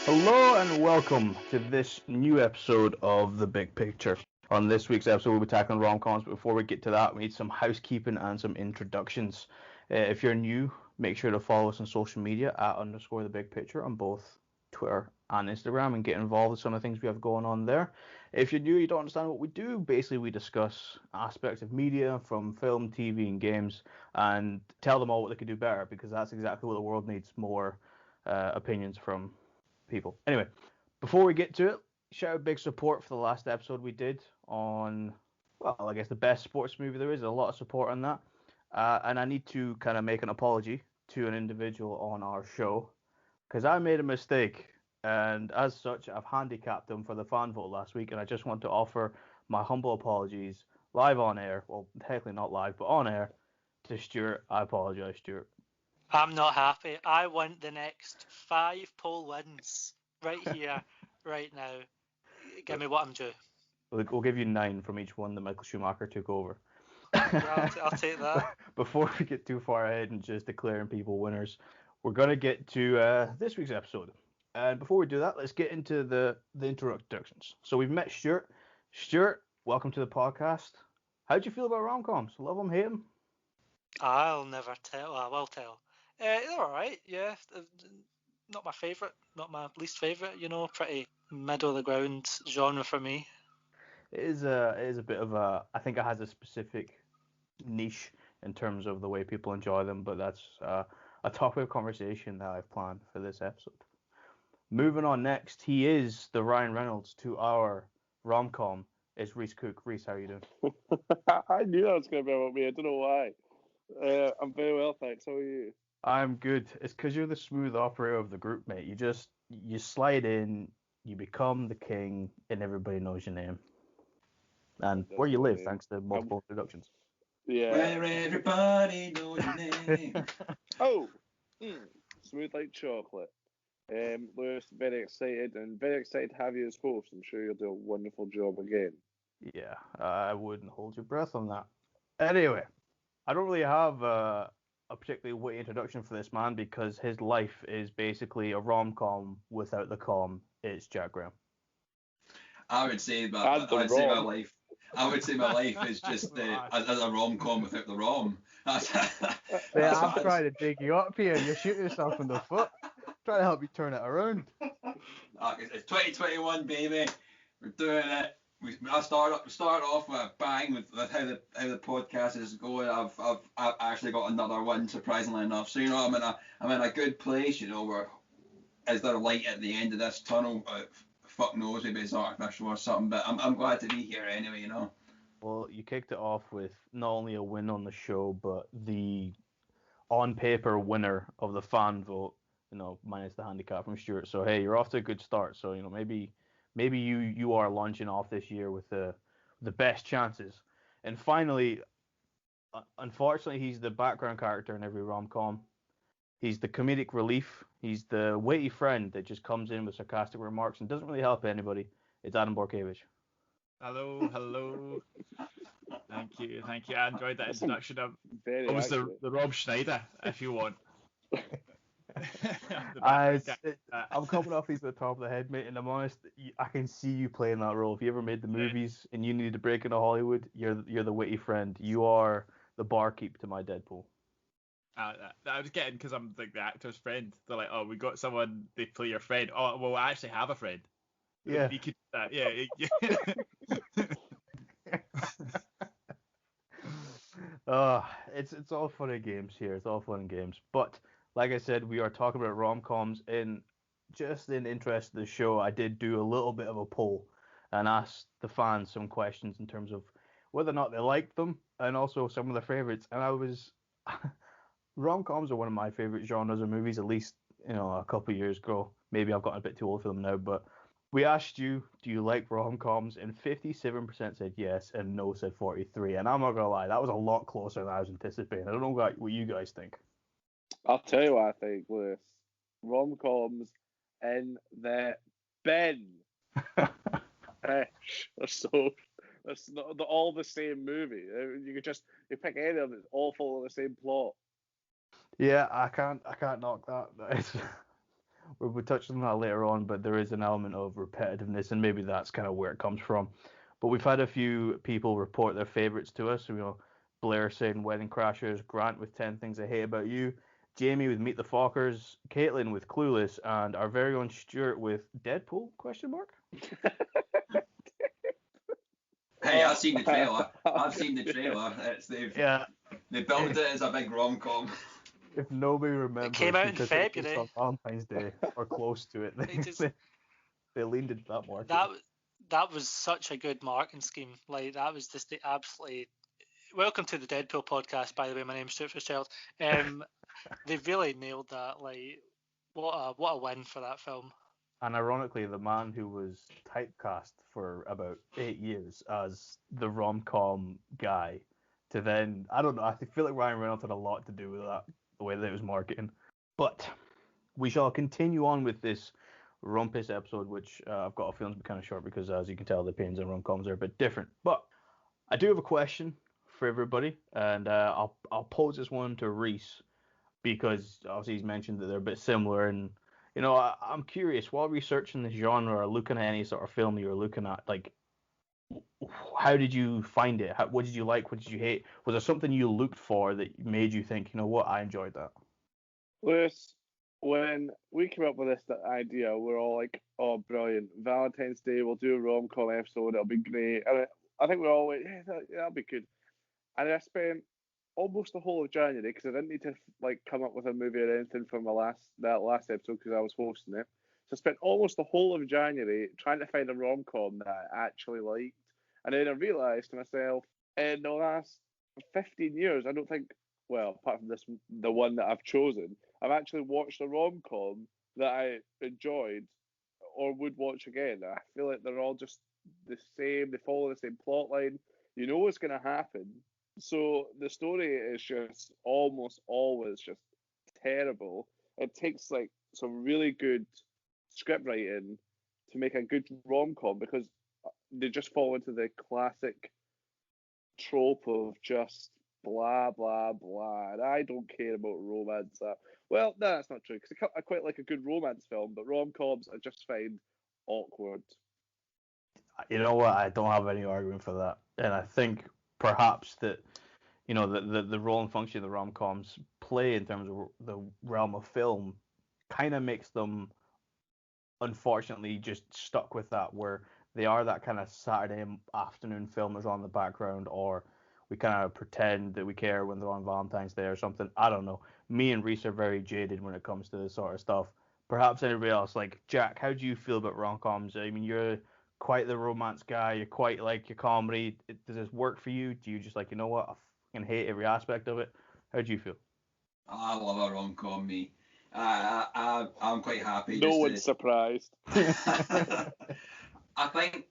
Hello and welcome to this new episode of The Big Picture. On this week's episode, we'll be tackling rom-coms, but before we get to that, we need some housekeeping and some introductions. If you're new, make sure to follow us on social media at _The Big Picture on both Twitter and Instagram and get involved with some of the things we have going on there. If you're new, you don't understand what we do, basically we discuss aspects of media from film, TV, and games and tell them all what they could do better because that's exactly what the world needs, more opinions from people. Anyway, before we get to it, shout out big support for the last episode we did on, well, I guess the best sports movie there is. A lot of support on that. And I need to kind of make an apology to an individual on our show because I made a mistake. And as such, I've handicapped them for the fan vote last week. And I just want to offer my humble apologies live on air. Well, technically not live, but on air to Stuart. I apologize, Stuart. I'm not happy. I want the next 5 poll wins right here, right now. Give me what I'm due. We'll give you 9 from each one that Michael Schumacher took over. Yeah, I'll take that. Before we get too far ahead and just declaring people winners, we're going to get to this week's episode. And before we do that, let's get into the introductions. So we've met Stuart. Stuart, welcome to the podcast. How'd you feel about rom-coms? Love them, hate them? I'll never tell. I will tell. They're all right, yeah. Not my favourite, not my least favourite, pretty middle of the ground genre for me. It is a bit of a, I think it has a specific niche in terms of the way people enjoy them, but that's a topic of conversation that I've planned for this episode. Moving on next, he is the Ryan Reynolds to our rom-com, is Rhys Cook. Rhys, how are you doing? I knew that was going to be about me. I don't know why. I'm very well, thanks. How are you? I'm good. It's because you're the smooth operator of the group, mate. You slide in, you become the king, and everybody knows your name. And where you live, thanks to multiple introductions. Yeah. Where everybody knows your name. Smooth like chocolate. Lewis, very excited to have you as host. I'm sure you'll do a wonderful job again. Yeah, I wouldn't hold your breath on that. Anyway, I don't really have a particularly witty introduction for this man because his life is basically a rom-com without the com. It's Jack Graham. I would say my life is just a rom-com without the rom. I'm trying to dig you up here and you're shooting yourself in the foot. Trying to help you turn it around. It's 2021, baby. We're doing it. I started off with a bang with how the podcast is going. I've actually got another one, surprisingly enough. So I'm in a good place. Where is there a light at the end of this tunnel? Fuck knows, maybe it's artificial or something. But I'm glad to be here anyway. Well, you kicked it off with not only a win on the show, but the on paper winner of the fan vote. Minus the handicap from Stuart. So hey, you're off to a good start. So maybe you are launching off this year with the best chances. And finally, unfortunately, he's the background character in every rom-com. He's the comedic relief. He's the witty friend that just comes in with sarcastic remarks and doesn't really help anybody. It's Adam Borkevich. Hello. Thank you. I enjoyed that introduction. Very I was the Rob Schneider, if you want. I'm coming off these at the top of the head, mate, and I'm honest, I can see you playing that role. If you ever made the movies and you needed to break into Hollywood, you're the witty friend. You are the barkeep to my Deadpool. I was getting because I'm like the actor's friend. They're like, oh, we got someone, they play your friend. Oh, well, I actually have a friend. Yeah. You could do that. Yeah. It's all fun and games here. It's all fun and games. But like I said, we are talking about rom-coms. Just in interest of the show, I did do a little bit of a poll and asked the fans some questions in terms of whether or not they liked them and also some of their favorites. And rom-coms are one of my favorite genres of movies, at least a couple of years ago. Maybe I've gotten a bit too old for them now, but we asked you, do you like rom-coms? And 57% said yes, and no said 43%. And I'm not gonna lie, that was a lot closer than I was anticipating. I don't know what you guys think. I'll tell you what I think, Lewis. Rom-coms in the bin. That's not all the same movie. You pick any of them, it's all follow the same plot. Yeah, I can't knock that. we'll touch on that later on, but there is an element of repetitiveness, and maybe that's kind of where it comes from. But we've had a few people report their favourites to us. Blair saying Wedding Crashers, Grant with 10 Things I Hate About You, Jamie with Meet the Fockers, Caitlin with Clueless, and our very own Stuart with Deadpool? ? Hey, I've seen the trailer. Yeah. They built it as a big rom-com. If nobody remembers, It came out in because February. It's on Valentine's Day or close to it. They leaned into that market. That was such a good marketing scheme. Like, that was just the absolutely. Welcome to the Deadpool podcast, by the way. My name's Stuart Fitzgerald. They really nailed that. Like, what a win for that film. And ironically, the man who was typecast for about 8 years as the rom-com guy, to then, I don't know, I feel like Ryan Reynolds had a lot to do with that, the way that it was marketing. But we shall continue on with this Rumpus episode, which I've got a feeling to be kind of short because, as you can tell, the opinions on rom-coms are a bit different. But I do have a question for everybody, and I'll pose this one to Rhys, because obviously he's mentioned that they're a bit similar, and I'm curious, while researching the genre or looking at any sort of film you were looking at, like, how did you find it? What did you like? What did you hate? Was there something you looked for that made you think, you know what, I enjoyed that? Lewis, when we came up with this idea, we're all like, oh, brilliant. Valentine's Day, we'll do a rom-com episode, it'll be great. And I think we're all like, yeah, that'll be good. And I spent almost the whole of January, because I didn't need to like come up with a movie or anything from that last episode because I was hosting it. So I spent almost the whole of January trying to find a rom-com that I actually liked. And then I realised to myself, in the last 15 years, I don't think, well, apart from the one that I've chosen, I've actually watched a rom-com that I enjoyed or would watch again. I feel like they're all just the same. They follow the same plot line. You know what's going to happen. So the story is just almost always just terrible. It takes like some really good script writing to make a good rom-com, because they just fall into the classic trope of just blah blah blah, and I don't care about romance. Well, no, that's not true, because I quite like a good romance film, but rom-coms I just find awkward. You know what? I don't have any argument for that, and I think perhaps that the role and function of the rom-coms play in terms of the realm of film kind of makes them, unfortunately, just stuck with that, where they are that kind of Saturday afternoon film that's on in the background, or we kind of pretend that we care when they're on Valentine's Day or something. I don't know. Me and Rhys are very jaded when it comes to this sort of stuff. Perhaps anybody else, like Jack, how do you feel about rom-coms? I mean, you're quite the romance guy. You're quite like your comedy. Does this work for you? Do you just like, you know what, I fucking hate every aspect of it? How do you feel? I love a rom-com, me. I'm quite happy. No one's surprised. I think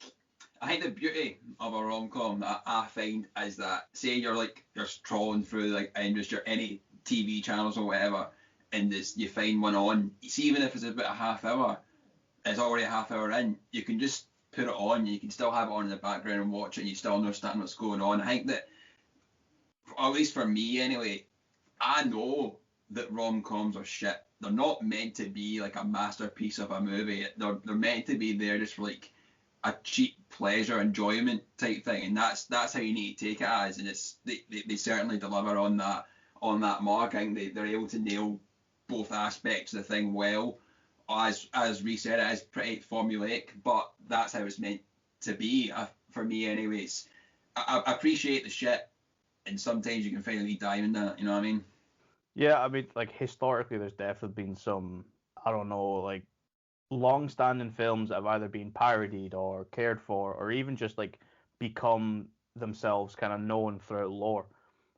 the beauty of a rom-com that I find is that, say you're trawling through like any TV channels or whatever, and you find one on, even if it's about a half hour, it's already a half hour in, you can just put it on, you can still have it on in the background and watch it, and you still understand what's going on. I think that, at least for me anyway, I know that rom-coms are shit. They're not meant to be like a masterpiece of a movie. They're meant to be there just for like a cheap pleasure enjoyment type thing, and that's how you need to take it as. And they certainly deliver on that mark. I think they're able to nail both aspects of the thing well. As Rhys said, it is pretty formulaic, but that's how it's meant to be, for me anyways. I appreciate the shit, and sometimes you can find a wee dime in that, you know what I mean? Yeah, I mean, like, historically, there's definitely been some, I don't know, like, long-standing films that have either been parodied or cared for, or even just, like, become themselves kind of known throughout lore.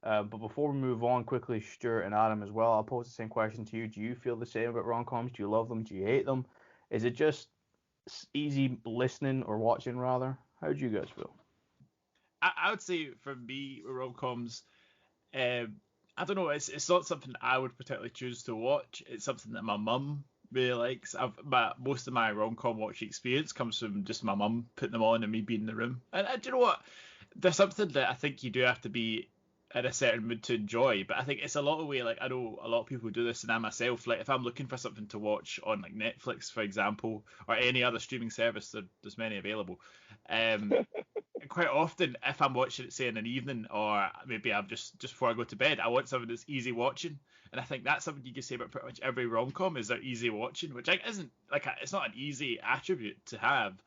But before we move on quickly, Stuart and Adam as well, I'll pose the same question to you. Do you feel the same about rom-coms? Do you love them? Do you hate them? Is it just easy listening or watching, rather? How do you guys feel? I would say, for me, rom-coms, I don't know, it's not something I would particularly choose to watch. It's something that my mum really likes. Most of my rom-com watching experience comes from just my mum putting them on and me being in the room. And do you know what? There's something that I think you do have to be in a certain mood to enjoy. But I think it's a lot of way, like, I know a lot of people do this, and I myself, like, if I'm looking for something to watch on, like, Netflix, for example, or any other streaming service, there's many available. Quite often, if I'm watching it, say, in an evening, or maybe I'm just before I go to bed, I want something that's easy watching. And I think that's something you can say about pretty much every rom-com, is they're easy watching, which isn't, like, it's not an easy attribute to have.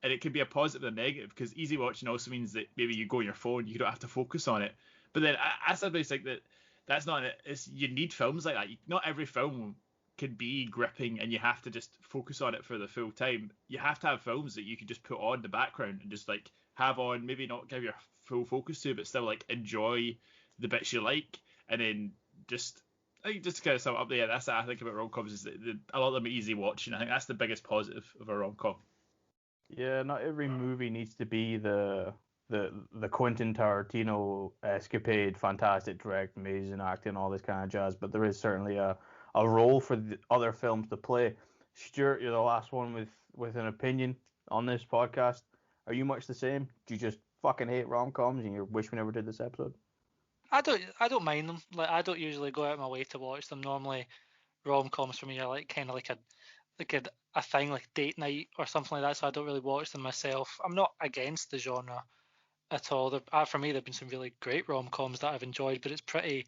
And it can be a positive and a negative, because easy watching also means that maybe you go on your phone, you don't have to focus on it. But then I sometimes think that's not it. You need films like that. Not every film can be gripping and you have to just focus on it for the full time. You have to have films that you can just put on the background and just, like, have on, maybe not give your full focus to, but still, like, enjoy the bits you like. And then just to kind of sum it up there, that's what I think about rom-coms, is that a lot of them are easy watching. I think that's the biggest positive of a rom-com. Yeah, not every movie needs to be the Quentin Tarantino escapade, fantastic direct, amazing acting, all this kind of jazz. But there is certainly a role for the other films to play. Stuart, you're the last one with an opinion on this podcast. Are you much the same? Do you just fucking hate rom-coms and you wish we never did this episode? I don't mind them. Like, I don't usually go out of my way to watch them. Normally, rom-coms for me are like kind of like a thing, like date night or something like that. So I don't really watch them myself. I'm not against the genre at all. For me, there've been some really great rom-coms that I've enjoyed, but it's pretty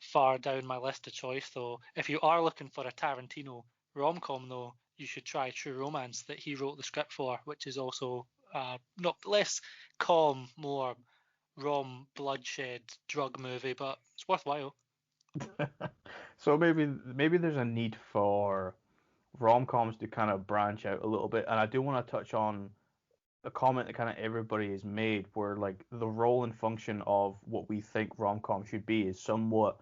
far down my list of choice. Though, if you are looking for a Tarantino rom-com, though, you should try True Romance, that he wrote the script for, which is also not less calm, more bloodshed drug movie, but it's worthwhile. So maybe there's a need for rom-coms to kind of branch out a little bit, and I do want to touch on a comment that kind of everybody has made, where, like, the role and function of what we think rom-com should be is somewhat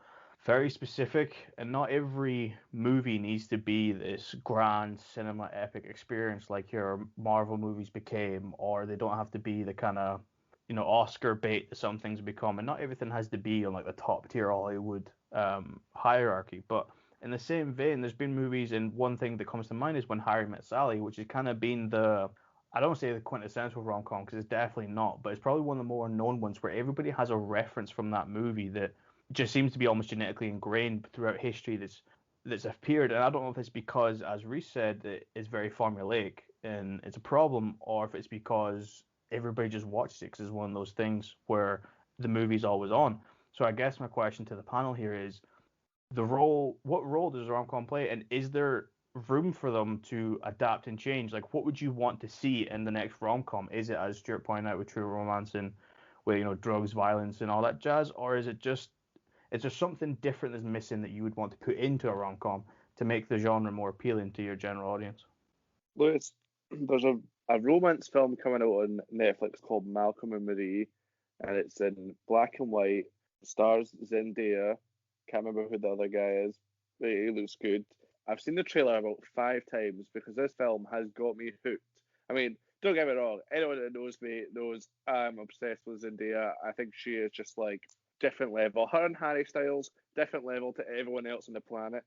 very specific, and not every movie needs to be this grand cinema epic experience like your Marvel movies became, or they don't have to be the kind of, Oscar bait that some things become, and not everything has to be on, like, the top tier Hollywood hierarchy. But in the same vein, there's been movies, and one thing that comes to mind is When Harry Met Sally, which has kind of been I don't say the quintessential rom-com, because it's definitely not, but it's probably one of the more known ones where everybody has a reference from that movie that just seems to be almost genetically ingrained throughout history that's appeared. And I don't know if it's because, as Rhys said, that it's very formulaic and it's a problem, or if it's because everybody just watches it because it's one of those things where the movie's always on. So I guess my question to the panel here is, what role does rom-com play, and is there room for them to adapt and change? Like, what would you want to see in the next rom-com? Is it, as Stuart pointed out, with True Romance and with drugs, violence, and all that jazz, or is there something different that's missing that you would want to put into a rom-com to make the genre more appealing to your general audience? Lewis, there's a romance film coming out on Netflix called Malcolm and Marie, and it's in black and white. Stars Zendaya. Can't remember who the other guy is, but he looks good. I've seen the trailer about 5 times because this film has got me hooked. I mean, don't get me wrong. Anyone that knows me knows I'm obsessed with Zendaya. I think she is just, like, different level. Her and Harry Styles, different level to everyone else on the planet.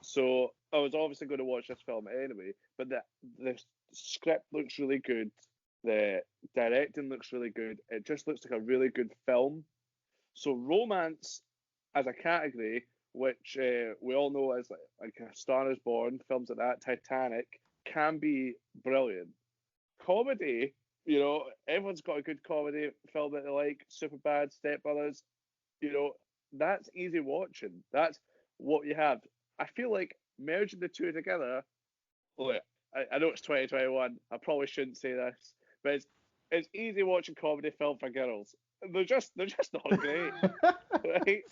So I was obviously going to watch this film anyway. But the script looks really good. The directing looks really good. It just looks like a really good film. So romance as a category, which we all know as like A Star Is Born, films like that, Titanic, can be brilliant. Comedy, everyone's got a good comedy film that they like. Superbad, Step Brothers, that's easy watching. That's what you have. I feel like merging the two together. Look, I know it's 2021. I probably shouldn't say this, but it's easy watching comedy film for girls. They're just not great. Right?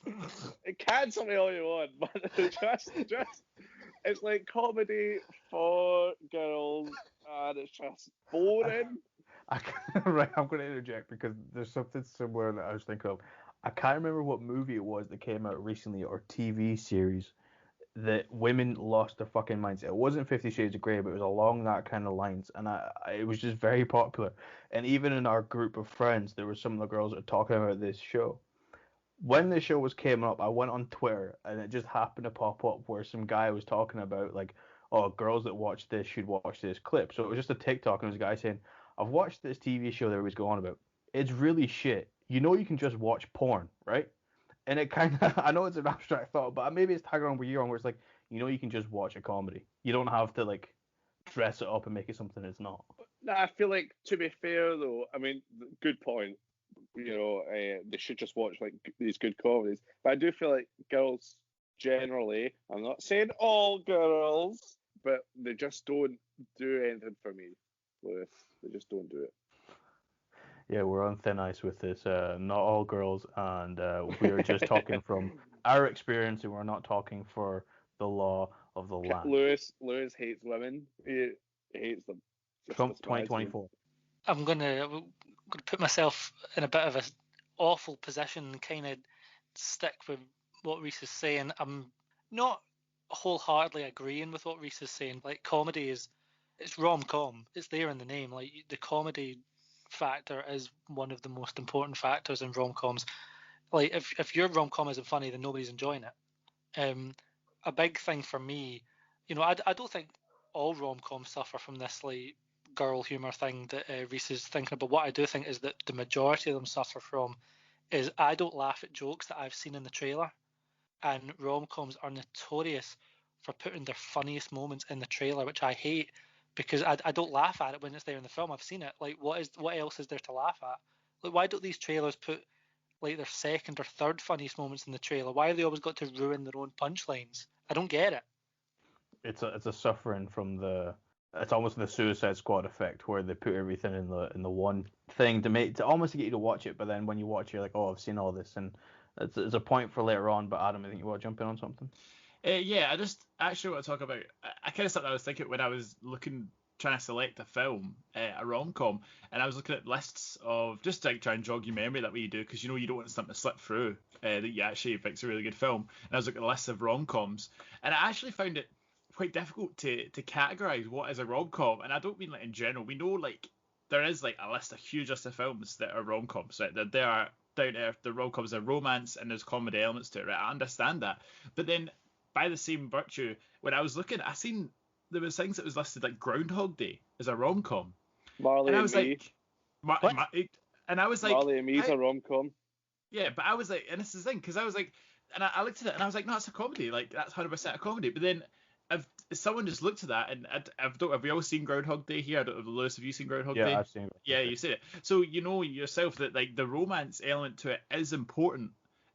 Cancel me all you want, but they're just it's like comedy for girls, and it's just boring. Right, I'm going to interject because there's something similar that I was thinking of. I can't remember what movie it was that came out recently, or TV series, that women lost their fucking minds. It wasn't 50 Shades of Grey, but it was along that kind of lines, and it was just very popular. And even in our group of friends, there were some of the girls that were talking about this show. When the show came up, I went on Twitter, and it just happened to pop up where some guy was talking about, like, oh, girls that watch this should watch this clip. So it was just a TikTok, and it was a guy saying, I've watched this TV show that everybody's going on about. It's really shit. you know you can just watch porn, right? And it kind of, I know it's an abstract thought, but maybe it's tagging on where you're on, where it's like, you know you can just watch a comedy. You don't have to like dress it up and make it something it's not. No, I feel like, to be fair though, I mean, good point. They should just watch like these good comedies. But I do feel like girls generally, I'm not saying all girls, but they just don't do anything for me, Lewis. They just don't do it. Yeah, we're on thin ice with this. Not all girls, and we are just talking from our experience, and we're not talking for the law of the land. Lewis hates women. He hates them. Trump 2024. I'm gonna put myself in a bit of an awful position and kind of stick with what Rhys is saying. I'm not wholeheartedly agreeing with what Rhys is saying. Like, comedy it's rom-com. It's there in the name. Like, the comedy factor is one of the most important factors in rom-coms. Like, if your rom-com isn't funny, then nobody's enjoying it. A big thing for me, I don't think all rom-coms suffer from this like girl humor thing that Rhys is thinking about. What I do think is that the majority of them suffer from is I don't laugh at jokes that I've seen in the trailer, and rom-coms are notorious for putting their funniest moments in the trailer, which I hate because I don't laugh at it when it's there in the film. I've seen it. Like, what else is there to laugh at? Like, why don't these trailers put like their second or third funniest moments in the trailer? Why have they always got to ruin their own punchlines? I don't get it. It's a suffering from it's almost the Suicide Squad effect, where they put everything in the one thing to almost get you to watch it, but then when you watch it, you're like, oh, I've seen all this, and it's a point for later on. But Adam, I think you want to jump in on something. Yeah, I just actually want to talk about. I kind of something I was thinking when I was trying to select a film, a rom-com, and I was looking at lists of just to try and jog your memory that way you do, because you don't want something to slip through that you actually think's a really good film. And I was looking at a list of rom-coms, and I actually found it quite difficult to categorize what is a rom-com. And I don't mean like in general. We know like there is like a huge list of films that are rom-coms, right? That they are down to earth. The rom-coms are romance and there's comedy elements to it, right? I understand that, but then by the same virtue, when I was looking, I seen there was things that was listed like Groundhog Day as a rom-com. Marley and I and was Me. like, and I was like, Marley and Me's a rom-com. Yeah, but I was like, and this is the thing, because I was like, and I looked at it and I was like, no, it's a comedy, like that's 100% a comedy. But then if someone just looked at that, and have we all seen Groundhog Day here? I don't know, Lewis, have you seen Groundhog Day? Yeah, I've seen it. Yeah, you see it. So you know yourself that like the romance element to it is important,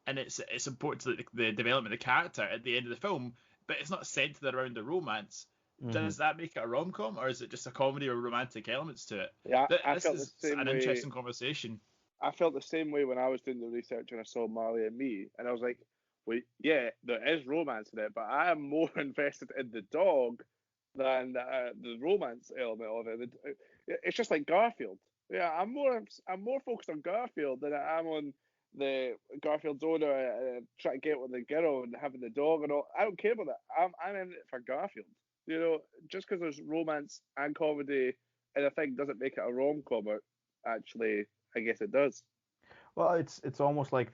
and it's important to the development of the character at the end of the film, but it's not centered around the romance. Mm-hmm. Does that make it a rom-com, or is it just a comedy or romantic elements to it? Yeah, this is an interesting conversation. I felt the same way when I was doing the research and I saw Marley and Me, and I was like, wait, yeah, there is romance in it, but I am more invested in the dog than the romance element of it. It's just like Garfield. Yeah, I'm more focused on Garfield than I am on the Garfield's owner trying to get with the girl and having the dog and all. I don't care about that. I'm in it for Garfield. Just because there's romance and comedy in a thing doesn't make it a rom-com. Actually, I guess it does. Well, it's almost like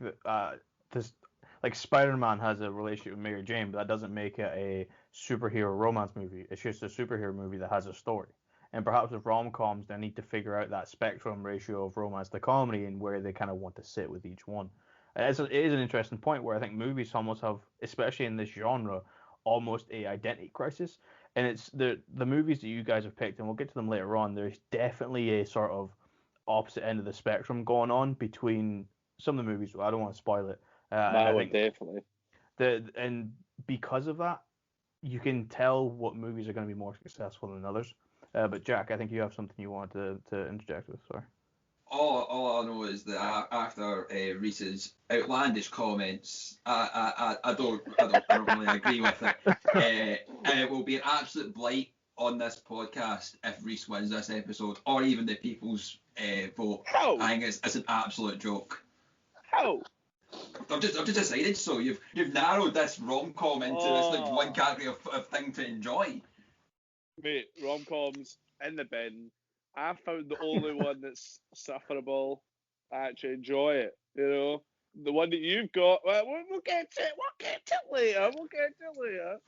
this, like Spider-Man has a relationship with Mary Jane, but that doesn't make it a superhero romance movie. It's just a superhero movie that has a story. And perhaps with rom-coms, they need to figure out that spectrum ratio of romance to comedy and where they kind of want to sit with each one. It is an interesting point where I think movies almost have, especially in this genre, almost a identity crisis. And it's the movies that you guys have picked, and we'll get to them later on. There's definitely a sort of opposite end of the spectrum going on between some of the movies. I don't want to spoil it. Definitely. And because of that, you can tell what movies are going to be more successful than others. But Jack, I think you have something you wanted to interject with. Sorry. All I know is that after Rhys's outlandish comments, I don't really agree with it. It will be an absolute blight on this podcast if Rhys wins this episode, or even the people's vote. How? I think it's an absolute joke. How? I've just decided so. You've narrowed this rom-com into this like one category of thing to enjoy. Mate, rom-coms in the bin. I found the only one that's sufferable. I actually enjoy it. The one that you've got. Well, we'll get to it. We'll get to it later.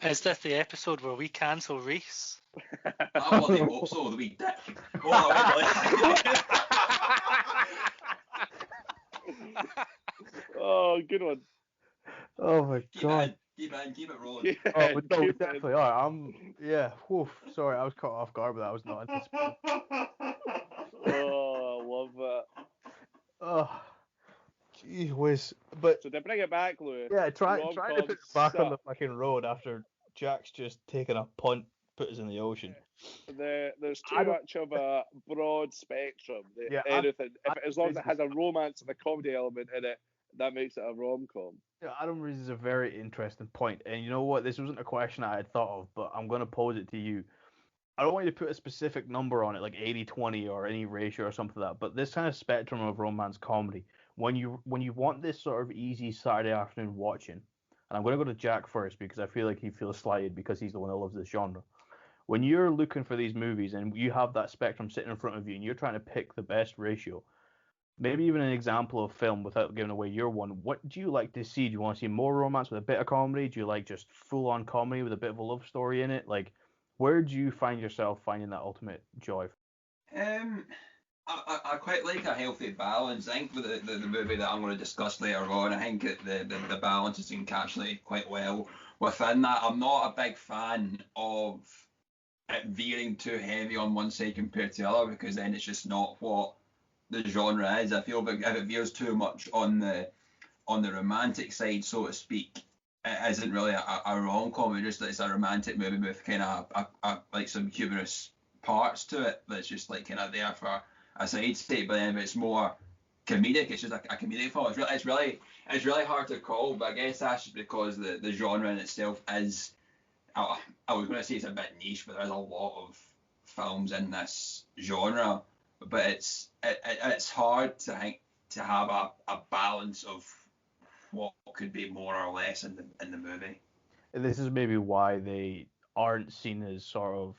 Is this the episode where we cancel Rhys? I bloody hope so, the wee dick. Oh, good one. Oh my god. Keep it rolling. Yeah, Oh, but no, we keep it. definitely are. Yeah. Whew, sorry, I was caught off guard, but I was not anticipating. Oh, I love that. Oh, gee whiz. But So to bring it back, Lewis. yeah, trying to put Rom-coms it back on the suck. fucking road after Jack's just taken a punt, put us in the ocean. There's I too don't- much of a broad spectrum. Yeah, Anything, as long as it has a romance and a comedy element in it, that makes it a rom-com. Yeah, Adam raises a very interesting point, and you know what? This wasn't a question I had thought of, but I'm going to pose it to you. I don't want you to put a specific number on it, like 80-20 or any ratio or something like that, but this kind of spectrum of romance comedy, when you want this sort of easy Saturday afternoon watching, and I'm going to go to Jack first because I feel like he feels slighted because he's the one that loves this genre. When you're looking for these movies and you have that spectrum sitting in front of you and you're trying to pick the best ratio, maybe even an example of film without giving away your one. What do you like to see? Do you want to see more romance with a bit of comedy? Do you like just full on comedy with a bit of a love story in it? Like, where do you find yourself finding that ultimate joy? I quite like a healthy balance. I think with the movie that I'm going to discuss later on, I think the balance is encapsulated quite well within that. I'm not a big fan of it veering too heavy on one side compared to the other, because then it's just not what the genre is. I feel like if it veers too much on the romantic side, so to speak, it isn't really a rom-com. It's a romantic movie with kind of like some humorous parts to it that's just like kind of there for a side state. But then if it's more comedic, it's just a comedic film. It's really hard to call. But I guess that's just because the genre in itself is. I was going to say it's a bit niche, but there's a lot of films in this genre. But it's hard to think to have a balance of what could be more or less in the movie. This is maybe why they aren't seen as sort of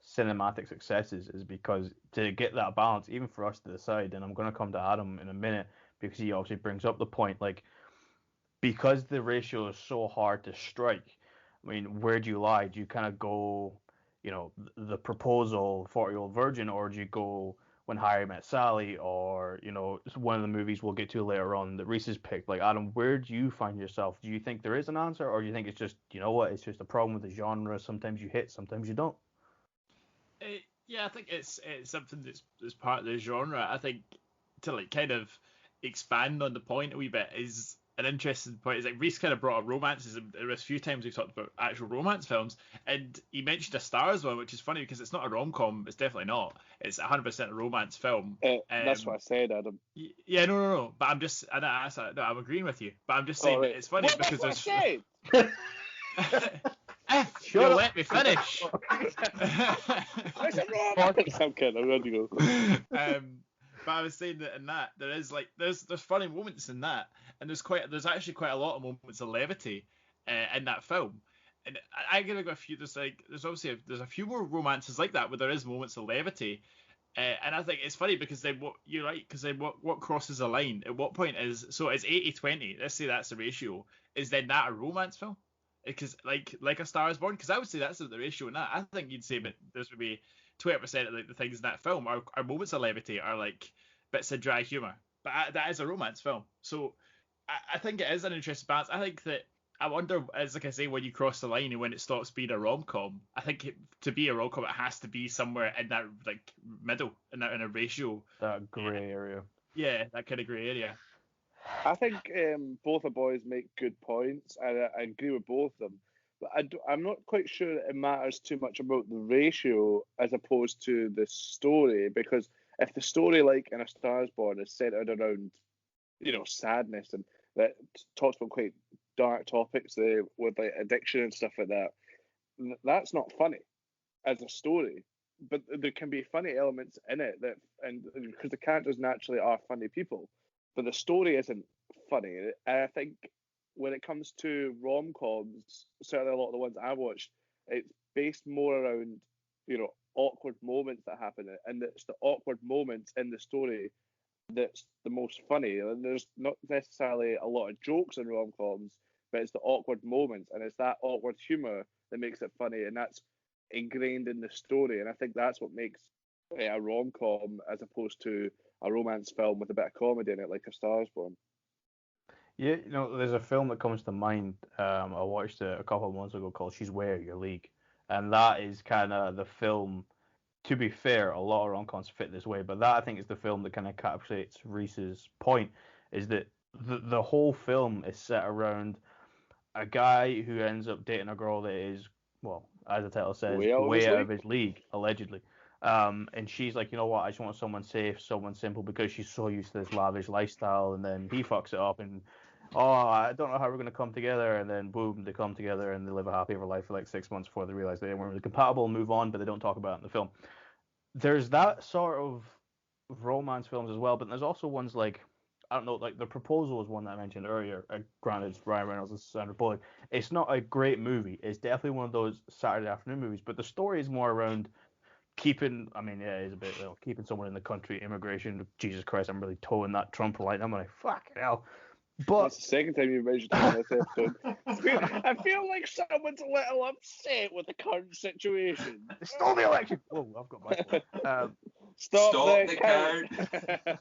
cinematic successes, is because to get that balance, even for us to decide, and I'm going to come to Adam in a minute because he obviously brings up the point, like, because the ratio is so hard to strike. I mean, where do you lie? Do you kind of go, the Proposal, 40-Year-Old Virgin, or do you go When Harry Met Sally, or, one of the movies we'll get to later on that Rhys has picked? Like, Adam, where do you find yourself? Do you think there is an answer, or do you think it's just, you know what, it's just a problem with the genre? Sometimes you hit, sometimes you don't. Yeah, I think it's something that's part of the genre. I think to like kind of expand on the point a wee bit is an interesting point. Is like Rhys kind of brought up romances, and there was a few times we've talked about actual romance films, and he mentioned A Star as well, which is funny because it's not a rom-com. It's definitely not. It's 100% a romance film. That's what I said, Adam. Yeah, no. But I'm just, I'm agreeing with you. But I'm just saying that it's funny because there's. You'll let me finish. It's a romance. I'm kidding. I'm ready to go. But I was saying that in that there is like there's funny moments in that, and there's actually quite a lot of moments of levity in that film. And I'm gonna go a few. There's obviously there's a few more romances like that where there is moments of levity. And I think it's funny because you're right, because then what crosses a line? At what point is, so it's 80-20, let's say that's the ratio, is then that a romance film? Because like A Star Is Born, because I would say that's the ratio in that. I think you'd say that this would be 20% of like the things in that film are moments of levity, are like bits of dry humor, but that is a romance film. So I think it is an interesting balance. I think that I wonder, as like I say, when you cross the line and when it stops being a rom-com, I think to be a rom-com it has to be somewhere in that like middle, in a ratio, That grey area. Yeah, that kind of grey area. I think both the boys make good points, and I agree with both of them. But I'm not quite sure it matters too much about the ratio as opposed to the story, because if the story, like in A Star Is Born, is centered around, sadness, and that talks about quite dark topics there with like addiction and stuff like that, that's not funny as a story. But there can be funny elements in it and because the characters naturally are funny people, but the story isn't funny. And I think when it comes to rom-coms, certainly a lot of the ones I watched, it's based more around, awkward moments that happen, and it's the awkward moments in the story that's the most funny. And there's not necessarily a lot of jokes in rom-coms, but it's the awkward moments, and it's that awkward humor that makes it funny, and that's ingrained in the story. And I think that's what makes a rom-com as opposed to a romance film with a bit of comedy in it, like A Star Is Born. Yeah, there's a film that comes to mind. I watched it a couple of months ago called She's Way Out Your League, and that is kind of the film. To be fair, a lot of rom-coms fit this way, but that I think is the film that kind of encapsulates Reese's point, is that the whole film is set around a guy who ends up dating a girl that is, well, as the title says, Way out of his way out league? of his league, allegedly. And she's like, you know what, I just want someone safe, someone simple, because she's so used to this lavish lifestyle. And then he fucks it up, and I don't know how we're gonna come together. And then boom, they come together and they live a happy ever life for like 6 months before they realize they weren't really compatible and move on, but they don't talk about it in the film. There's that sort of romance films as well, but there's also ones like, I don't know, like The Proposal is one that I mentioned earlier. Granted, it's Ryan Reynolds and Sandra Bullock. It's not a great movie. It's definitely one of those Saturday afternoon movies, but the story is more around keeping. I mean, yeah, it's a bit keeping someone in the country, immigration. Jesus Christ, I'm really towing that Trump line. I'm like, fucking hell. But That's the second time you've mentioned it on this episode. I feel like someone's a little upset with the current situation. they stole the election. Whoa, I've got my. Stop the count.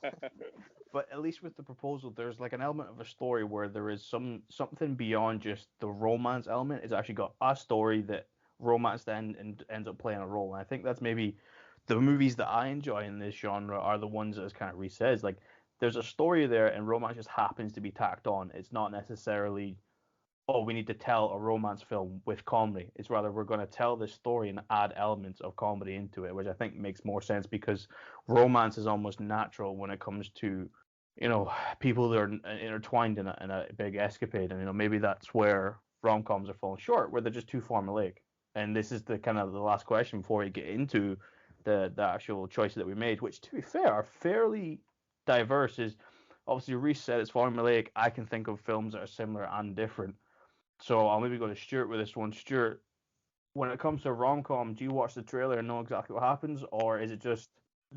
But at least with The Proposal, there's like an element of a story where there is something beyond just the romance element. It's actually got a story that romance then ends up playing a role. And I think that's maybe the movies that I enjoy in this genre are the ones that, as kind of Rhys says, like there's a story there and romance just happens to be tacked on. It's not necessarily, oh, we need to tell a romance film with comedy. It's rather we're going to tell this story and add elements of comedy into it, which I think makes more sense because romance is almost natural when it comes to, people that are intertwined in a big escapade. And, maybe that's where rom-coms are falling short, where they're just too formulaic. And this is the kind of the last question before we get into the actual choices that we made, which, to be fair, are fairly diverse. Is obviously Rhys said it's formulaic. I can think of films that are similar and different. So I'll maybe go to Stuart with this one. Stuart, when it comes to rom-com, do you watch the trailer and know exactly what happens, or is it just,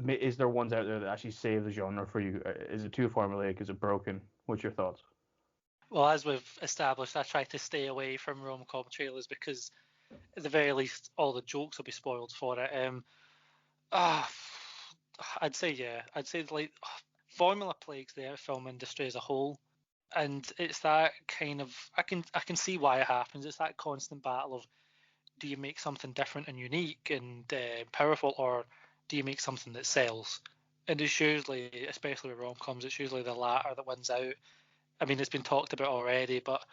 is there ones out there that actually save the genre for you? Is it too formulaic? Is it broken? What's your thoughts? Well, as we've established, I try to stay away from rom-com trailers because, at the very least, all the jokes will be spoiled for it. I'd say like formula plagues the film industry as a whole, and it's that kind of I can see why it happens. It's that constant battle of, do you make something different and unique and powerful, or do you make something that sells? And it's usually, especially with rom-coms, it's usually the latter that wins out. I mean, it's been talked about already, but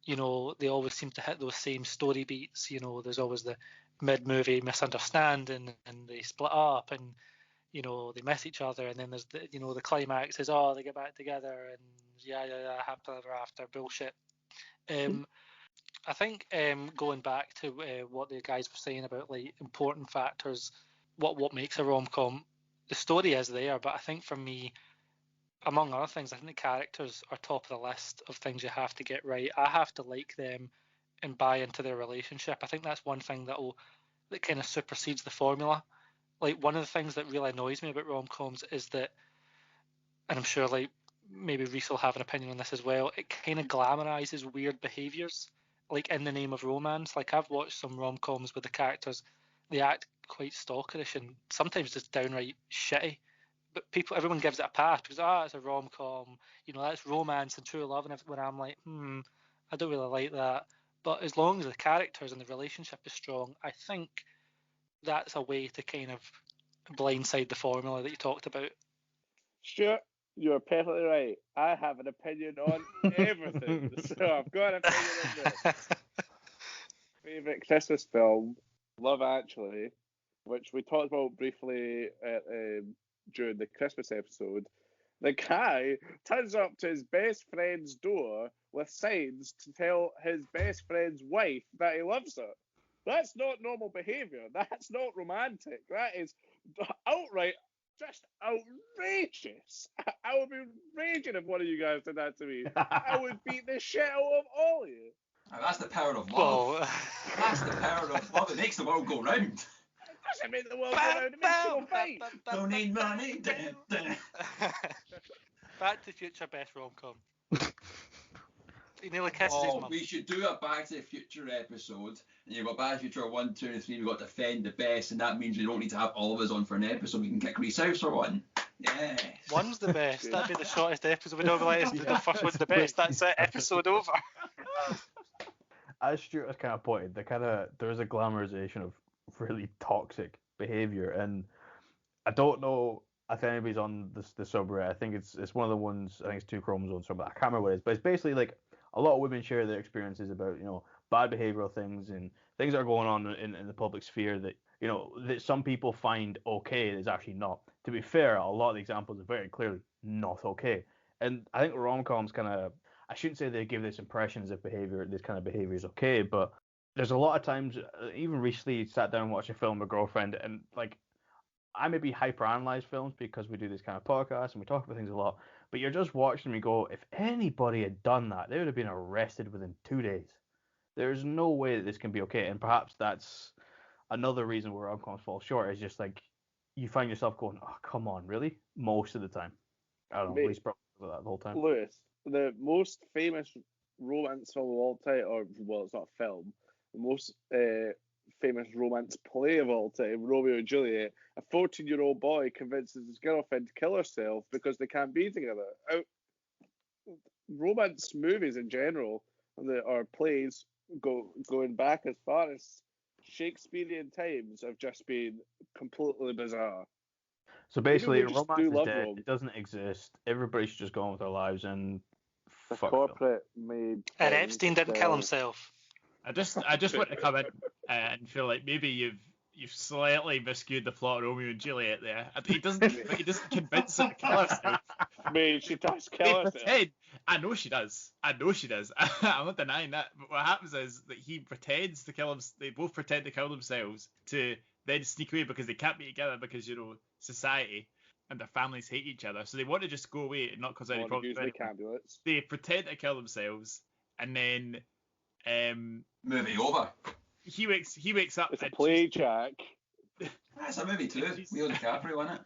they always seem to hit those same story beats. There's always the mid-movie misunderstanding, and they split up, and they miss each other, and then there's the climax is, they get back together, and happily ever after bullshit. I think going back to what the guys were saying about like important factors, what makes a rom-com, the story is there, but I think for me, among other things, I think the characters are top of the list of things you have to get right. I have to like them and buy into their relationship. I think that's one thing that kind of supersedes the formula. Like, one of the things that really annoys me about rom-coms is that, and I'm sure like maybe Rhys will have an opinion on this as well, it kind of glamorizes weird behaviors, like in the name of romance. Like, I've watched some rom-coms with the characters, they act quite stalkerish and sometimes just downright shitty. But everyone gives it a pass because it's a rom-com, that's romance and true love, and when I'm like, I don't really like that. But as long as the characters and the relationship is strong, I think that's a way to kind of blindside the formula that you talked about. Stuart, you're perfectly right. I have an opinion on everything, so I've got an opinion on this. Favorite Christmas film, Love Actually, which we talked about briefly during the Christmas episode. The guy turns up to his best friend's door with signs to tell his best friend's wife that he loves her. That's not normal behaviour. That's not romantic. That is outright just outrageous. I would be raging if one of you guys did that to me. I would beat the shit out of all of you. That's the power of love. That's the power of love. It makes the world go round. It doesn't make the world go round. It makes people fight. Don't need money. Back to the Future best rom-com. He nearly kisses his mum. We should do a Back to the Future episode. And you've got Back to the Future 1, 2, and 3. We've got to defend the best, and that means we don't need to have all of us on for an episode. We can kick Rhys out for one. Yes. One's the best. That'd be the shortest episode. We'd all be like, the first one's the best. That's it. Episode over. As Stuart has kind of pointed, there's a glamorization of really toxic behavior, and I don't know if anybody's on the subreddit. I think it's one of the ones. I think it's 2 chromosomes from, but I can't remember what it is. But it's basically like a lot of women share their experiences about bad behavioral things and things that are going on in the public sphere that that some people find okay and is actually not. To be fair, a lot of the examples are very clearly not okay, and I think rom-coms kind of. I shouldn't say they give this impression as if this kind of behavior is okay, but there's a lot of times, even recently, sat down and watched a film with a girlfriend, and like, I maybe hyperanalyze films because we do this kind of podcast and we talk about things a lot, but you're just watching me go, if anybody had done that, they would have been arrested within 2 days. There's no way that this can be okay, and perhaps that's another reason where rom-coms fall short, is just like, you find yourself going, oh, come on, really? Most of the time. I don't know, at least probably that the whole time. Lewis, the most famous romance film of all time, or, well, it's not a film, the most famous romance play of all time, Romeo and Juliet, a 14-year-old boy convinces his girlfriend to kill herself because they can't be together. Romance movies in general, or plays, going back as far as Shakespearean times, have just been completely bizarre. So basically, romance is dead. It doesn't exist. Everybody should just go on with their lives and fuck corporate made. And Epstein didn't kill himself. I just want to come in and feel like maybe you've slightly miscued the plot of Romeo and Juliet there. He doesn't convince her to kill herself. Mate, she does kill herself. I know she does. I'm not denying that. But what happens is that he pretends to kill him. They both pretend to kill themselves to then sneak away because they can't be together because society and their families hate each other. So they want to just go away and not cause any problems. They pretend to kill themselves and then movie over. He wakes up. It's a play, Jack. That's a movie too. Leo DiCaprio, wasn't it?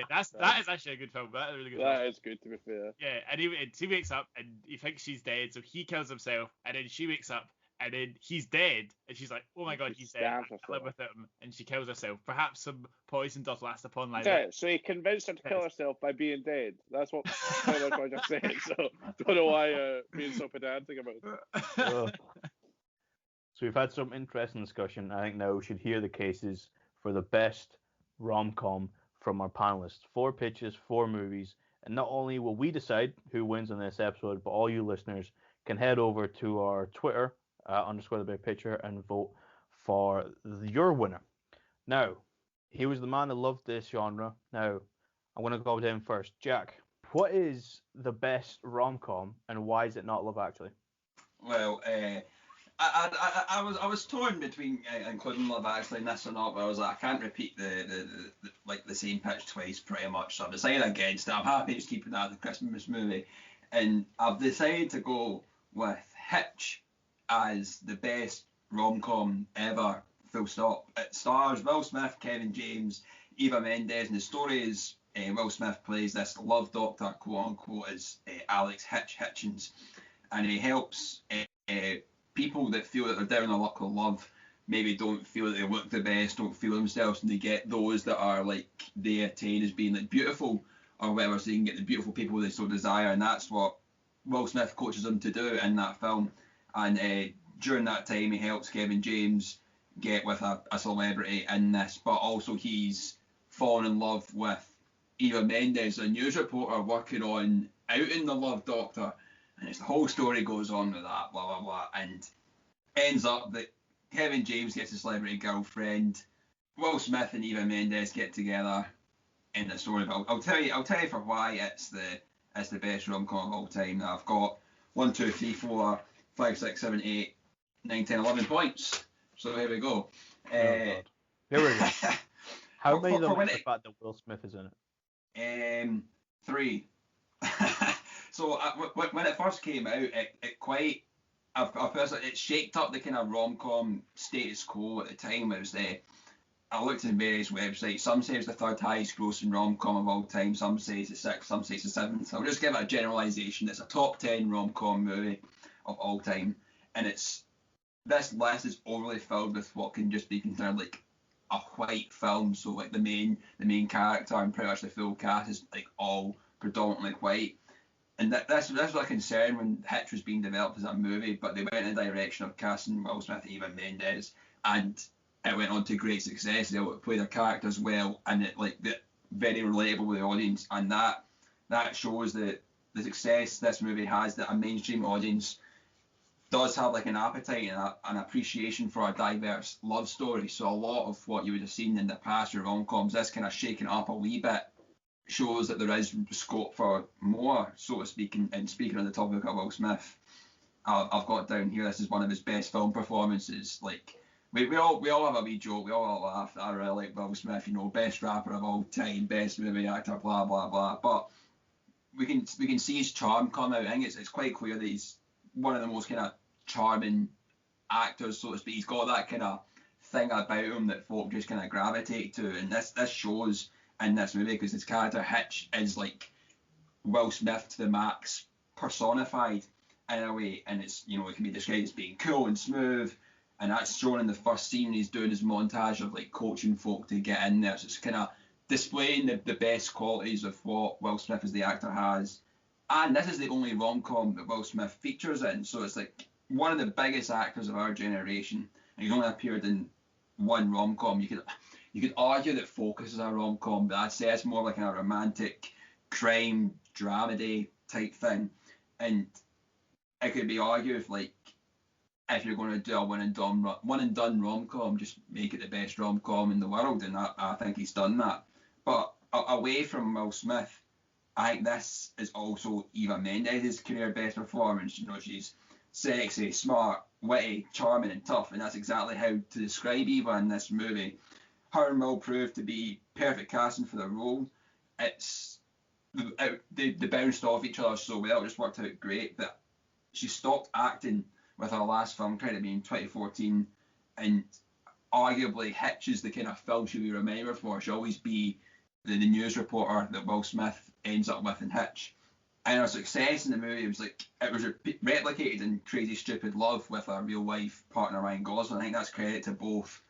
That is actually a good film. That is a really good film. That is good, to be fair. Yeah, and he wakes up and he thinks she's dead, so he kills himself, and then she wakes up and then he's dead, and she's like, "Oh my god, he's dead! I can't live with him," and she kills herself. Perhaps some poison does last upon life. Yeah, so he convinced her to kill herself by being dead. That's what pretty much I just said. So don't know why being so pedantic about it. So we've had some interesting discussion. I think now we should hear the cases for the best rom-com from our panelists. 4 pitches, 4 movies, and not only will we decide who wins in this episode, but all you listeners can head over to our Twitter, _thebigpicture, and vote for your winner. Now, he was the man that loved this genre. Now, I'm going to go with him first. Jack, what is the best rom-com, and why is it not Love Actually? Well, I was torn between including Love Actually and this or not, but I was like, I can't repeat the same pitch twice pretty much, so I've decided against it. I'm happy just keeping that as a Christmas movie, and I've decided to go with Hitch as the best rom-com ever, full stop. It stars Will Smith, Kevin James, Eva Mendes, and the story is Will Smith plays this love doctor, quote unquote, as Alex Hitchens, and he helps people that feel that they're down on the luck of love, maybe don't feel that they look the best, don't feel themselves, and they get those that are like they attain as being like beautiful or whatever, so they can get the beautiful people they so desire, and that's what Will Smith coaches them to do in that film. And during that time, he helps Kevin James get with a celebrity in this, but also he's fallen in love with Eva Mendes, a news reporter working on outing the Love Doctor. And it's the whole story goes on with that, blah, blah, blah, and ends up that Kevin James gets a celebrity girlfriend, Will Smith and Eva Mendes get together in the story. But I'll tell you for why it's the best rom-com of all time. Now I've got 1, 2, 3, 4, 5, 6, 7, 8, 9, 10, 11 points. So here we go. Here we go. How many of them are the fact that Will Smith is in it? 3. So when it first came out, it shaked up the kind of rom-com status quo at the time. It was I looked at various websites. Some say it's the 3rd highest grossing rom-com of all time. Some say it's the 6th. Some say it's the 7th. So I'll just give it a generalisation. It's a top 10 rom-com movie of all time, and this list is overly filled with what can just be considered like a white film, so like the main character and pretty much the full cast is like all predominantly white. And this was a concern when Hitch was being developed as a movie, but they went in the direction of casting Will Smith and Eva Mendes, and it went on to great success. They all play their characters well, and it very relatable with the audience, and that shows the success this movie has, that a mainstream audience does have like an appetite and an appreciation for a diverse love story. So a lot of what you would have seen in the past with rom-coms, this kind of shaking up a wee bit, shows that there is scope for more, so to speak. And speaking on the topic of Will Smith, I've got down here, this is one of his best film performances. Like we all have a wee joke, we all laugh. I really like Will Smith, best rapper of all time, best movie actor, blah blah blah. But we can see his charm come out. I think it's quite clear that he's one of the most kind of charming actors, so to speak. He's got that kind of thing about him that folk just kind of gravitate to, and this shows in this movie, because his character Hitch is like Will Smith to the max personified in a way, and it's it can be described as being cool and smooth, and that's shown in the first scene. He's doing his montage of like coaching folk to get in there, so it's kind of displaying the best qualities of what Will Smith as the actor has. And this is the only rom-com that Will Smith features in, so it's like one of the biggest actors of our generation, and he's only appeared in one rom-com. You could argue that Focus is a rom-com, but I'd say it's more like a romantic crime dramedy type thing. And it could be argued if you're going to do a one and done rom-com, just make it the best rom-com in the world, and I think he's done that. But away from Will Smith, I think this is also Eva Mendes' career best performance. She's sexy, smart, witty, charming, and tough, and that's exactly how to describe Eva in this movie. Her and Will proved to be perfect casting for the role. They bounced off each other so well, it just worked out great. That she stopped acting with her last film credit being 2014, and arguably Hitch is the kind of film she'll be remembered for. She'll always be the news reporter that Will Smith ends up with in Hitch. And her success in the movie was replicated in Crazy Stupid Love with her real life partner Ryan Gosling. I think that's credit to both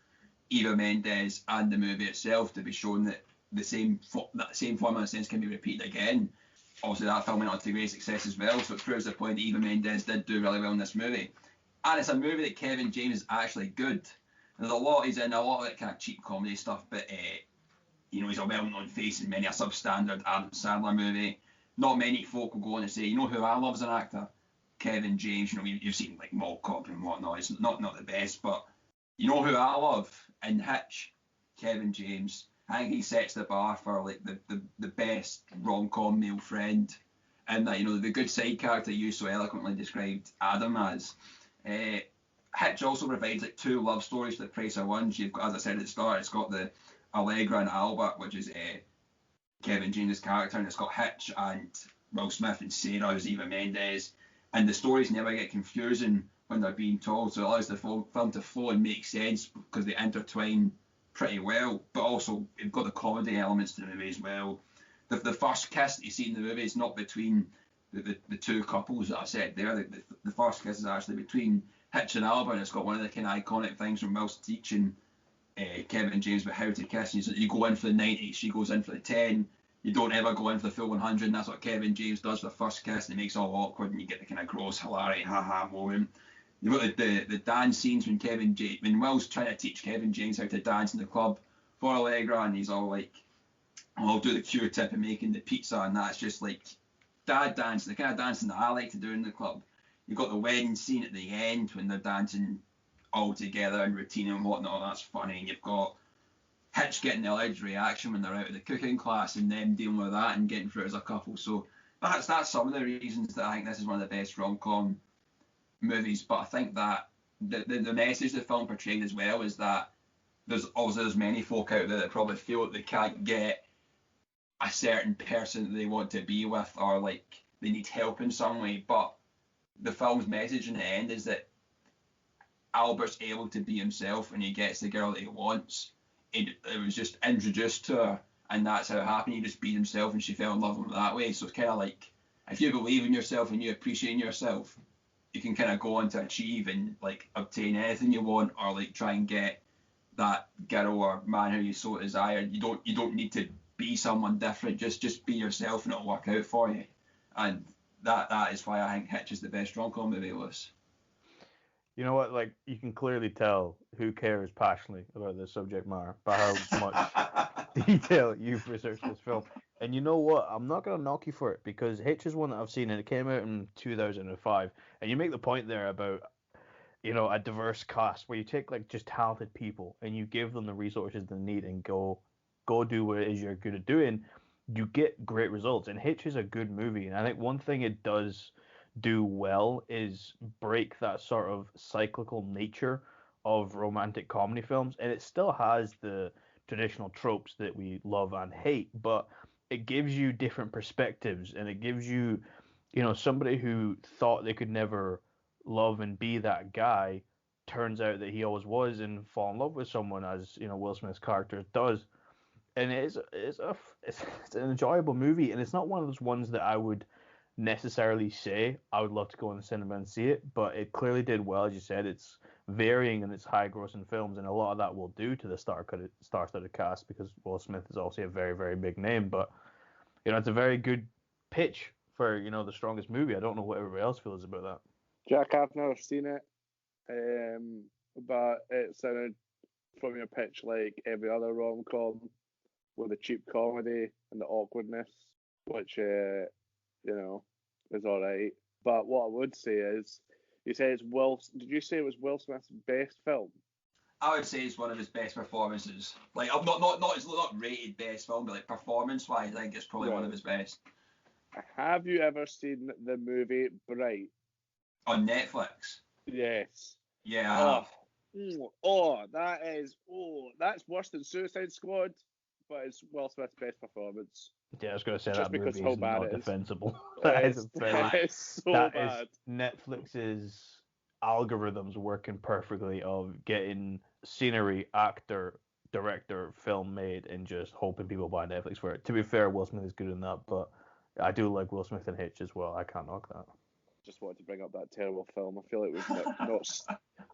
Eva Mendes and the movie itself, to be shown that that same formula in a sense can be repeated again. Obviously that film went on to great success as well, so it proves the point that Eva Mendes did do really well in this movie. And it's a movie that Kevin James is actually good. He's in a lot of that kind of cheap comedy stuff, but he's a well-known face in many a substandard Adam Sandler movie. Not many folk will go on and say, who I love as an actor? Kevin James. You've seen like Mall Cop and whatnot. It's not the best, but who I love in Hitch? Kevin James. I think he sets the bar for like the best rom-com male friend, and that the good side character you so eloquently described Adam as. Hitch also provides like two love stories for the price of one. You've got, as I said at the start, it's got the Allegra and Albert, which is Kevin James' character, and it's got Hitch and Will Smith and Sarah as Eva Mendes, and the stories never get confusing when they're being told, so it allows the film to flow and make sense because they intertwine pretty well. But also you've got the comedy elements to the movie as well. The first kiss that you see in the movie is not between the two couples that I said there. The first kiss is actually between Hitch and Albert, and it's got one of the kind of iconic things from Will's teaching Kevin James about how to kiss. You go in for the 90, she goes in for the 10. You don't ever go in for the full 100, and that's what Kevin James does for the first kiss, and it makes it all awkward, and you get the kind of gross, hilarious, ha-ha moment. You've got the dance scenes when Will's trying to teach Kevin James how to dance in the club for Allegra, and he's all like, I'll do the Q-tip and making the pizza, and that's just like dad dancing, the kind of dancing that I like to do in the club. You've got the wedding scene at the end when they're dancing all together and routine and whatnot, that's funny. And you've got Hitch getting the alleged reaction when they're out of the cooking class and them dealing with that and getting through it as a couple. So that's some of the reasons that I think this is one of the best rom-com movies. But I think that the message the film portrayed as well is that there's many folk out there that probably feel that they can't get a certain person that they want to be with, or like they need help in some way. But the film's message in the end is that Albert's able to be himself and he gets the girl that he wants. It was just introduced to her, and that's how it happened. He just be himself and she fell in love with him that way. So it's kind of like, if you believe in yourself and you appreciate yourself, you can kind of go on to achieve and like obtain anything you want, or like try and get that girl or man who you so desire. You don't need to be someone different. Just be yourself and it'll work out for you. And that is why I think Hitch is the best rom-com movie, Lewis. You know what? Like, you can clearly tell who cares passionately about this subject matter by how much detail you've researched this film. And you know what? I'm not going to knock you for it, because Hitch is one that I've seen, and it came out in 2005. And you make the point there about, a diverse cast where you take like just talented people and you give them the resources they need and go do what it is you're good at doing. You get great results. And Hitch is a good movie. And I think one thing it does do well is break that sort of cyclical nature of romantic comedy films, and it still has the traditional tropes that we love and hate, but it gives you different perspectives, and it gives you, somebody who thought they could never love and be that guy turns out that he always was and fall in love with someone, as Will Smith's character does. And it's an enjoyable movie, and it's not one of those ones that I would necessarily say I would love to go in the cinema and see it, but it clearly did well. As you said, it's varying in its high grossing films, and a lot of that will do to the star-studded cast, because Will Smith is also a very, very big name. But it's a very good pitch for the strongest movie. I don't know what everybody else feels about that. Jack, I've never seen it, but it sounded from your pitch like every other rom-com with the cheap comedy and the awkwardness, which is all right. But what I would say is, you say it's Did you say it was Will Smith's best film? I would say it's one of his best performances. Like, I'm not rated best film, but like performance-wise, I think it's probably one of his best. Have you ever seen the movie Bright? On Netflix? Yes. Yeah, I have. That's worse than Suicide Squad, but it's Will Smith's best performance. Yeah, I was going to say Just that movie is not defensible. It's so bad. Netflix's algorithms working perfectly of getting scenery, actor, director, film made, and just hoping people buy Netflix for it. To be fair, Will Smith is good in that, but I do like Will Smith in Hitch as well. I can't knock that. Just wanted to bring up that terrible film. I feel like we've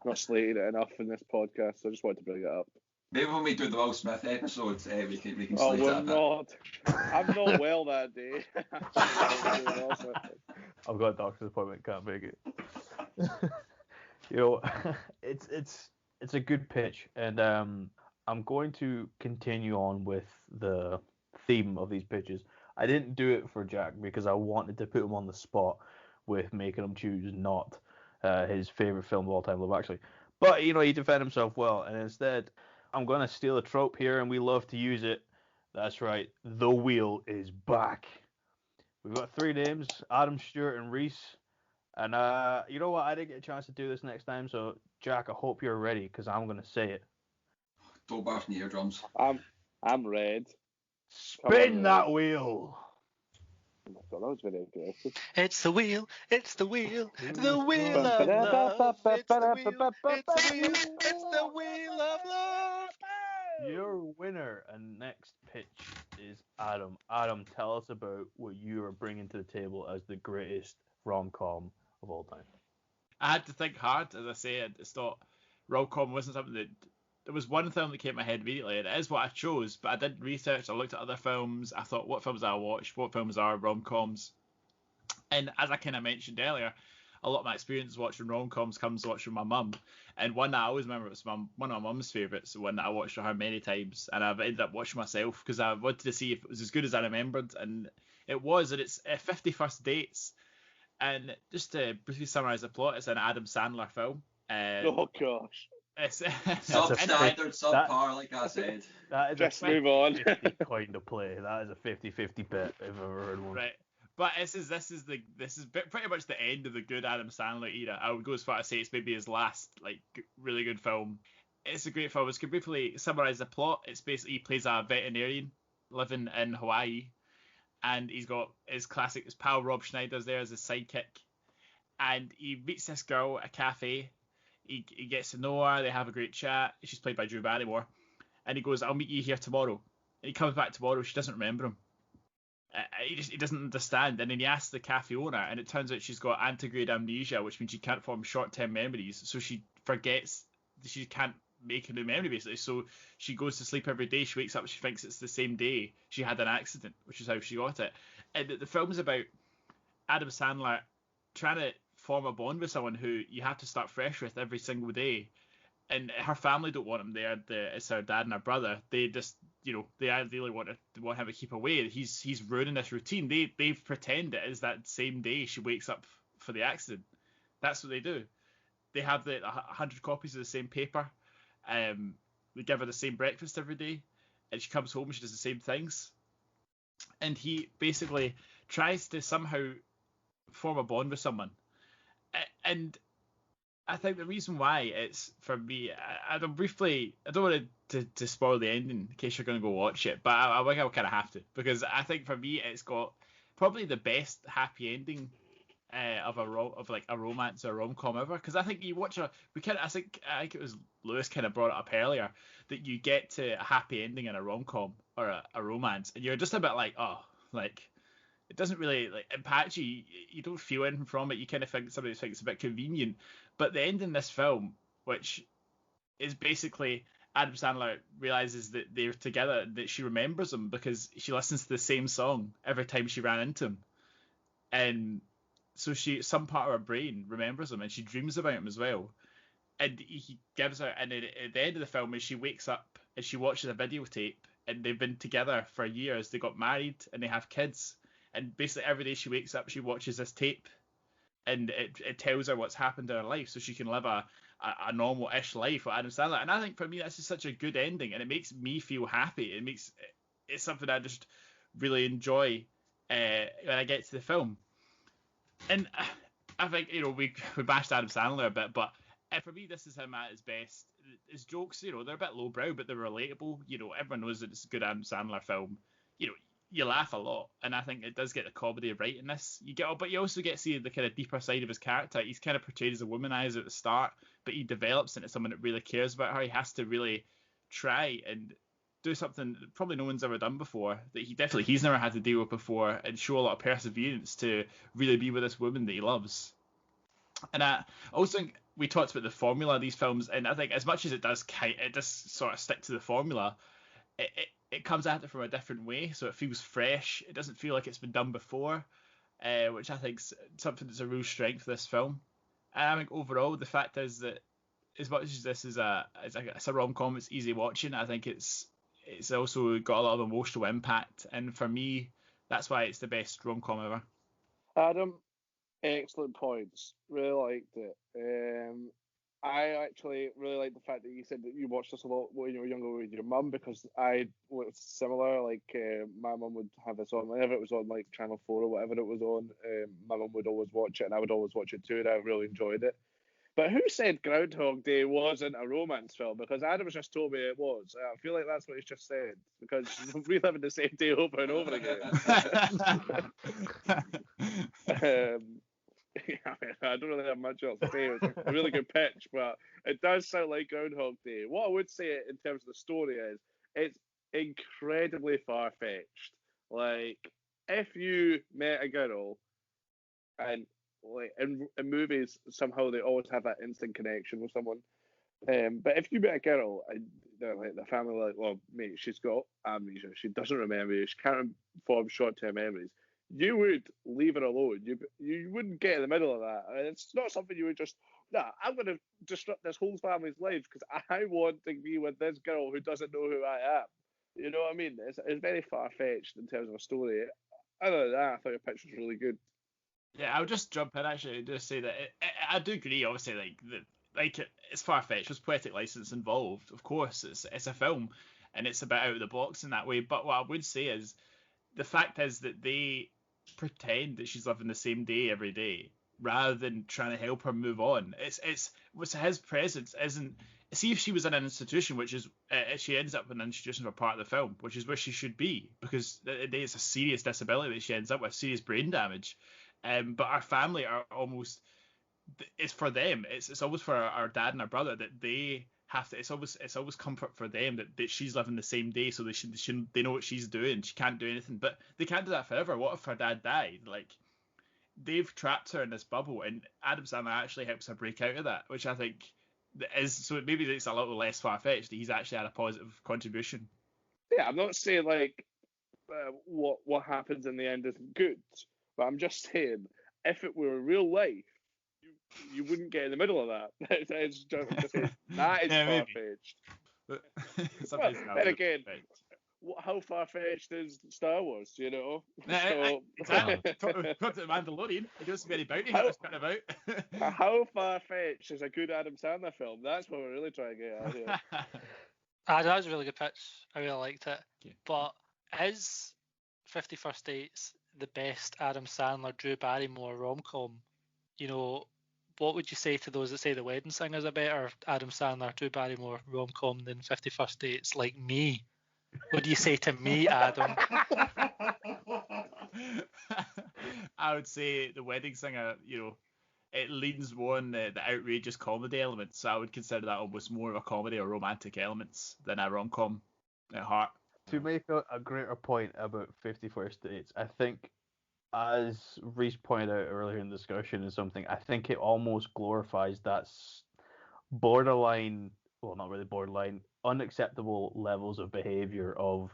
not slated it enough in this podcast, so I just wanted to bring it up. Maybe when we do the Will Smith episodes, we can Oh, slate we're it not. I'm not well that day. I've got a doctor's appointment, can't make it. It's a good pitch, and I'm going to continue on with the theme of these pitches. I didn't do it for Jack because I wanted to put him on the spot with making him choose not his favorite film of all time, Love Actually. But he defended himself well, and instead, I'm going to steal a trope here, and we love to use it. That's right, the wheel is back. We've got three names, Adam, Stewart, and Rhys. And you know what? I didn't get a chance to do this next time, so Jack, I hope you're ready, because I'm going to say it. Don't burst my eardrums. I'm red. Spin that wheel. Oh my God, that was very aggressive. It's the wheel the wheel of love. It's the wheel of love. Your winner and next pitch is Adam. Adam, tell us about what you are bringing to the table as the greatest rom-com of all time. I had to think hard, as I said. It's not rom-com wasn't something that. There was one film that came to my head immediately, and it is what I chose, but I did research, I looked at other films, I thought, what films I watched, what films are rom-coms, and as I kind of mentioned earlier, a lot of my experience watching rom-coms comes watching my mum, and one that I always remember was one of my mum's favourites, one that I watched her many times, and I've ended up watching myself, because I wanted to see if it was as good as I remembered, and it was, and it's 50 First Dates, and just to briefly summarise the plot, it's an Adam Sandler film. Oh gosh. Substandard, subpar, like I said. That is just a move on. 50-50 kind of play. That is a 50-50 bet if I've ever heard one. Right, but this is pretty much the end of the good Adam Sandler era. I would go as far as say it's maybe his last really good film. It's a great film. Let's briefly summarise the plot. It's basically he plays a veterinarian living in Hawaii, and he's got his pal Rob Schneider's there as his sidekick, and he meets this girl at a cafe. He gets to know her, they have a great chat. She's played by Drew Barrymore. And he goes, I'll meet you here tomorrow. And he comes back tomorrow, she doesn't remember him. He doesn't understand. And then he asks the cafe owner, and it turns out she's got antegrade amnesia, which means she can't form short-term memories. So she forgets, she can't make a new memory basically. So she goes to sleep every day. She wakes up, she thinks it's the same day she had an accident, which is how she got it. And the film is about Adam Sandler trying to form a bond with someone who you have to start fresh with every single day. And her family don't want him there. It's her dad and her brother. They just, they ideally want him to keep away. He's ruining this routine. They pretend it is that same day she wakes up for the accident. That's what they do. They have 100 copies of the same paper. They give her the same breakfast every day, and she comes home and she does the same things. And he basically tries to somehow form a bond with someone. And I think the reason why it's, for me, I don't want to spoil the ending in case you're going to go watch it, but I think I kind of have to, because I think for me it's got probably the best happy ending of a romance or a rom-com ever. Because I think you watch I think it was Lewis kind of brought it up earlier, that you get to a happy ending in a rom-com or a romance and you're just a bit like, oh, like it doesn't really impact you. You don't feel anything from it. You kind of think somebody thinks it's a bit convenient. But the end in this film, which is basically Adam Sandler realizes that they're together, that she remembers him because she listens to the same song every time she ran into him. And so some part of her brain remembers him and she dreams about him as well. And he gives her, and at the end of the film, as she wakes up and she watches a videotape, and they've been together for years, they got married and they have kids. And basically every day she wakes up, she watches this tape, and it tells her what's happened in her life, so she can live a normal-ish life with Adam Sandler. And I think for me, that's just such a good ending, and it makes me feel happy. It's something I just really enjoy when I get to the film. And I think we bashed Adam Sandler a bit, but for me, this is him at his best. His jokes, they're a bit lowbrow, but they're relatable. Everyone knows that it's a good Adam Sandler film. You laugh a lot, and I think it does get the comedy right in this. But you also get to see the kind of deeper side of his character. He's kind of portrayed as a womanizer at the start, but he develops into someone that really cares about her. He has to really try and do something that probably no one's ever done before, that he's never had to deal with before, and show a lot of perseverance to really be with this woman that he loves. And I also think we talked about the formula of these films, and I think as much as it does sort of stick to the formula, it comes at it from a different way, so it feels fresh. It doesn't feel like it's been done before, which I think is something that's a real strength of this film. And I think overall, the fact is that as much as this is a rom-com, it's easy watching. I think it's also got a lot of emotional impact, and for me, that's why it's the best rom-com ever. Adam, excellent points. Really liked it. I actually really like the fact that you said that you watched this a lot when you were younger with your mum, because I was similar. Like my mum would have this on whenever it was on, like Channel 4 or whatever it was on. My mum would always watch it, and I would always watch it too, and I really enjoyed it. But who said Groundhog Day wasn't a romance film? Because Adam's just told me it was. I feel like that's what he's just said, because we live in the same day over and over again. I don't really have much else to say. It's a really good pitch, but it does sound like Groundhog Day. What I would say in terms of the story is it's incredibly far-fetched. Like, if you met a girl, and like in movies, somehow they always have that instant connection with someone. But if you met a girl and they're like, the family are like, well, mate, she's got amnesia. She doesn't remember you. She can't form short-term memories. You would leave her alone. You wouldn't get in the middle of that. It's not something you would just, I'm going to disrupt this whole family's lives because I want to be with this girl who doesn't know who I am. You know what I mean? It's very far-fetched in terms of a story. Other than that, I thought your pitch was really good. Yeah, I'll just jump in actually and just say that I do agree, obviously, it's far-fetched. There's poetic license involved. Of course, it's a film and it's a bit out of the box in that way. But what I would say is the fact is that they pretend that she's living the same day every day rather than trying to help her move on. It's his presence isn't. See, if she was in an institution, which is she ends up in an institution for part of the film, which is where she should be, because it's a serious disability that she ends up with, serious brain damage. But our family are almost. It's for them. It's always for our dad and our brother that they have to. It's always comfort for them that she's living the same day, so they know what she's doing. She can't do anything, but they can't do that forever. What if her dad died? Like, they've trapped her in this bubble, and Adam Sandler actually helps her break out of that, which I think so maybe it's a little less far-fetched that he's actually had a positive contribution. Yeah, I'm not saying like what happens in the end isn't good, but I'm just saying if it were real life, you wouldn't get in the middle of that. It's just saying, that is Yeah, maybe. far-fetched. Sometimes Well, then again, how far-fetched is Star Wars, you know? Exactly. Talk to the Mandalorian. It goes to very bounty hunters kind of out. How far-fetched is a good Adam Sandler film? That's what we're really trying to get at here. That was a really good pitch. I really liked it. Yeah. But is 50 First Dates the best Adam Sandler, Drew Barrymore rom-com? You know, what would you say to those that say The Wedding Singer is a better Adam Sandler, Drew Barrymore rom-com than 50 First Dates, like me? What do you say to me, Adam? I would say The Wedding Singer, it leans more on the outrageous comedy elements. So I would consider that almost more of a comedy or romantic elements than a rom-com at heart. To make a greater point about 50 First Dates, I think, as Rhys pointed out earlier in the discussion, is something I think it almost glorifies that borderline, well, not really borderline, unacceptable levels of behavior of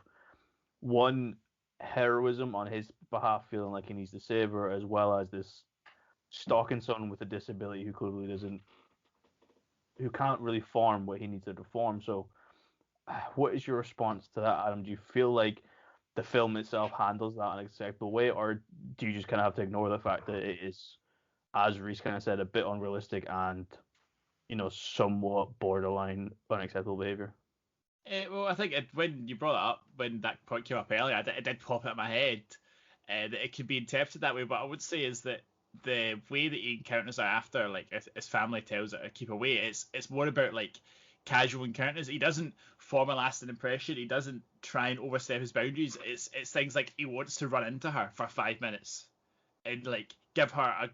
one, heroism on his behalf, feeling like he needs to save her, as well as this stalking someone with a disability who clearly who can't really form what he needs to form. So, what is your response to that, Adam? Do you feel like the film itself handles that in an acceptable way, or do you just kind of have to ignore the fact that it is, as Rhys kind of said, a bit unrealistic and, somewhat borderline unacceptable behavior? Well, I think when you brought it up, when that point came up earlier, it did pop out of my head that it could be interpreted that way. But I would say is that the way that he encounters her after, like his family tells her to keep away, it's more about like casual encounters. He doesn't form a lasting impression. He doesn't try and overstep his boundaries. It's things like he wants to run into her for 5 minutes and like give her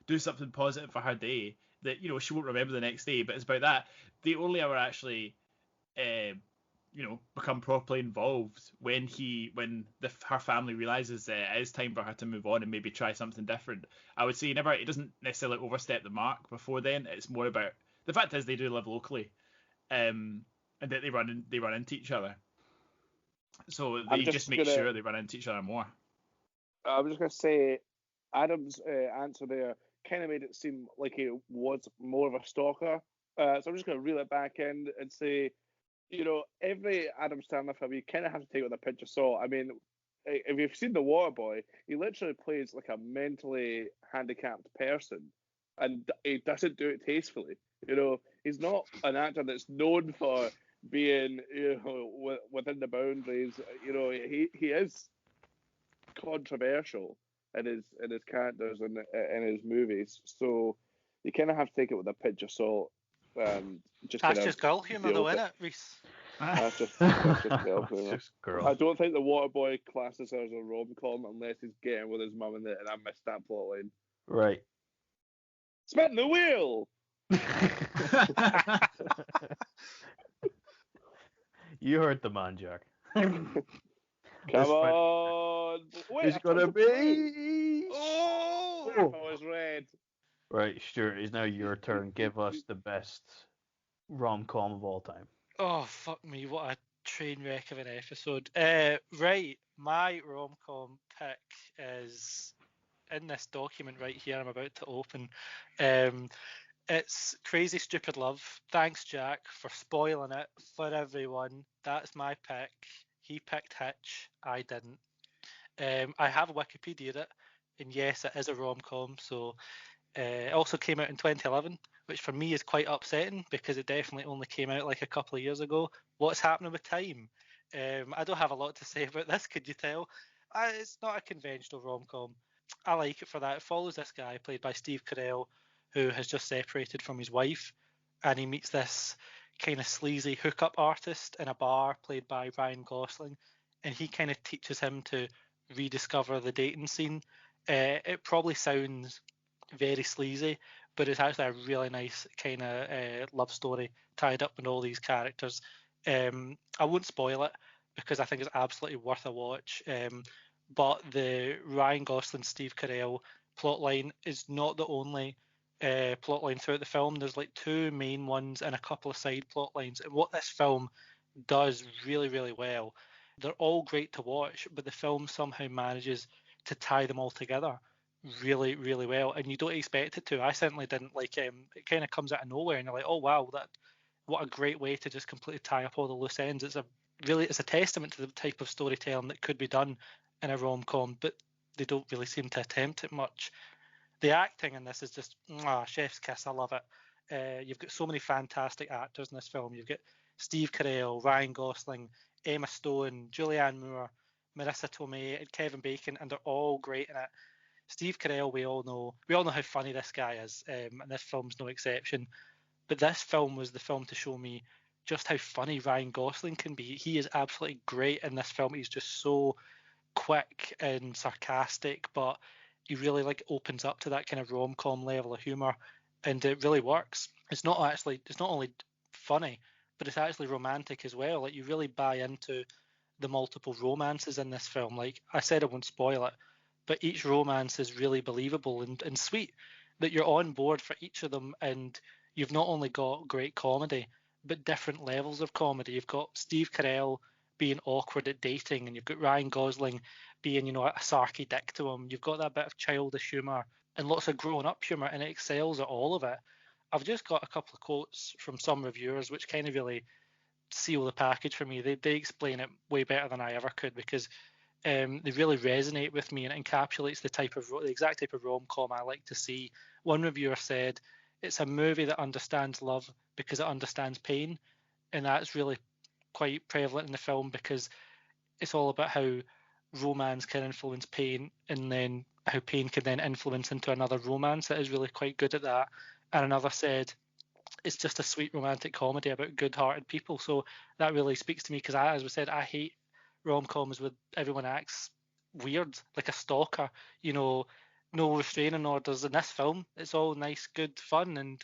do something positive for her day that she won't remember the next day. But it's about that. They only ever actually become properly involved when her family realizes that it is time for her to move on and maybe try something different. I would say he doesn't necessarily overstep the mark before then. It's more about the fact is they do live locally, and that they run into each other. So they just make sure they run into each other more. I was just gonna say, Adam's answer there kind of made it seem like he was more of a stalker. So I'm just gonna reel it back in and say, every Adam Sandler film, you kind of have to take it with a pinch of salt. I mean, if you've seen The Waterboy, he literally plays like a mentally handicapped person, and he doesn't do it tastefully. He's not an actor that's known for being, within the boundaries. He is controversial in his characters and in his movies. So you kind of have to take it with a pinch of salt. That's just girl humour, though, isn't it, Rhys? That's just girl humour. Just girl. I don't think The Waterboy classes as a rom-com unless he's getting with his mum in it, and I missed that plot line. Right. Spin the wheel! You heard the man, Jack. Come on! Wait, it's gonna be. Oh! I was red. Right, Stuart, it's now your turn. Give us the best rom-com of all time. Oh, fuck me, what a train wreck of an episode. Right, my rom-com pick is in this document right here I'm about to open. It's Crazy Stupid Love. Thanks, Jack, for spoiling it for everyone. That's my pick. He picked Hitch. I didn't. I have Wikipedia'd it, and yes, it is a rom-com, so... it also came out in 2011, which for me is quite upsetting because it definitely only came out like a couple of years ago. What's happening with time? I don't have a lot to say about this, could you tell? It's not a conventional rom-com. I like it for that. It follows this guy played by Steve Carell who has just separated from his wife, and he meets this kind of sleazy hookup artist in a bar played by Ryan Gosling, and he kind of teaches him to rediscover the dating scene. It probably sounds very sleazy, but it's actually a really nice kind of love story tied up with all these characters. I won't spoil it because I think it's absolutely worth a watch. But the Ryan Gosling, Steve Carell plotline is not the only plot line throughout the film. There's like 2 main ones and a couple of side plot lines. And what this film does really, really well, they're all great to watch, but the film somehow manages to tie them all together really, really well. And you don't expect it to. I certainly didn't. Like, it kind of comes out of nowhere, and you're like, oh wow, what a great way to just completely tie up all the loose ends. It's a testament to the type of storytelling that could be done in a rom-com, but they don't really seem to attempt it much. The acting in this is just chef's kiss. I love it. You've got so many fantastic actors in this film. You've got Steve Carell, Ryan Gosling, Emma Stone, Julianne Moore, Marissa Tomei, and Kevin Bacon, and they're all great in it. Steve Carell, we all know how funny this guy is, and this film's no exception. But this film was the film to show me just how funny Ryan Gosling can be. He is absolutely great in this film. He's just so quick and sarcastic, but he really like opens up to that kind of rom-com level of humor, and it really works. It's not only funny, but it's actually romantic as well. Like, you really buy into the multiple romances in this film. Like I said, I won't spoil it, but each romance is really believable and sweet, that you're on board for each of them. And you've not only got great comedy, but different levels of comedy. You've got Steve Carell being awkward at dating, and you've got Ryan Gosling being, a sarky dick to him. You've got that bit of childish humour and lots of grown-up humour, and it excels at all of it. I've just got a couple of quotes from some reviewers which kind of really seal the package for me. They explain it way better than I ever could, because they really resonate with me, and it encapsulates the exact type of rom-com I like to see. One reviewer said, it's a movie that understands love because it understands pain, and that's really quite prevalent in the film, because it's all about how romance can influence pain, and then how pain can then influence into another romance. It is really quite good at that. And another said, it's just a sweet romantic comedy about good-hearted people. So that really speaks to me, because as we said, I hate rom-coms where everyone acts weird, like a stalker. No restraining orders. In this film, it's all nice, good fun, and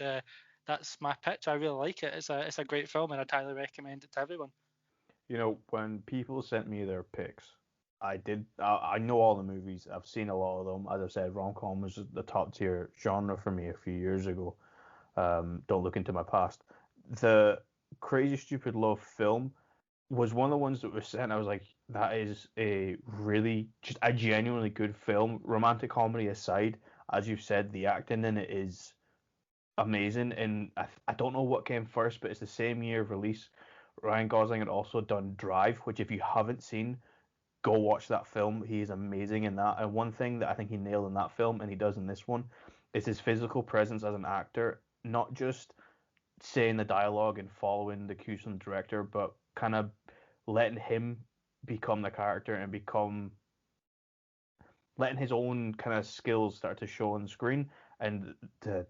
that's my pitch. I really like it. It's a great film, and I'd highly recommend it to everyone. When people sent me their picks, I know all the movies. I've seen a lot of them. As I said, rom-com was the top tier genre for me a few years ago. Don't look into my past. The Crazy Stupid Love film was one of the ones that was sent. I was like, that is a genuinely good film. Romantic comedy aside, as you've said, the acting in it is amazing. And I don't know what came first, but it's the same year of release. Ryan Gosling had also done Drive, which if you haven't seen, go watch that film. He is amazing in that. And one thing that I think he nailed in that film, and he does in this one, is his physical presence as an actor. Not just saying the dialogue and following the cues from the director, but kind of letting him become the character and letting his own kind of skills start to show on screen, and the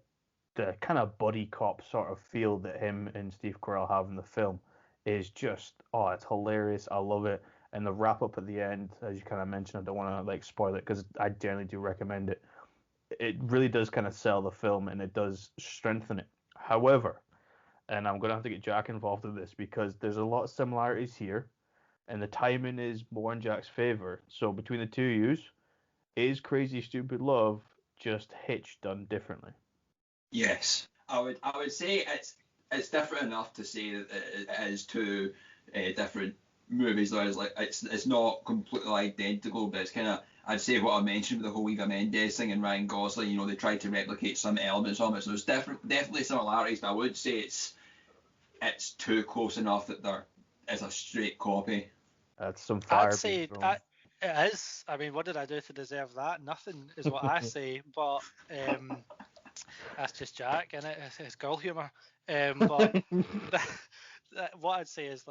kind of buddy cop sort of feel that him and Steve Carell have in the film is just, it's hilarious. I love it. And the wrap up at the end, as you kind of mentioned, I don't want to spoil it, because I generally do recommend it. It really does kind of sell the film, and it does strengthen it. However, and I'm going to have to get Jack involved in this, because there's a lot of similarities here, and the timing is more in Jack's favor. So between the two of yous, is Crazy Stupid Love just Hitch done differently? Yes, I would say it's different enough to say that it is two different movies. It's not completely identical, but it's kind of, I'd say what I mentioned with the whole Eva Mendes thing and Ryan Gosling, they tried to replicate some elements of it. So there's definitely similarities, but I would say it's too close enough that it's a straight copy. That's some fire. I'd say it is. I mean, what did I do to deserve that? Nothing is what I say, but that's just Jack, and it's girl humour. But what I'd say is,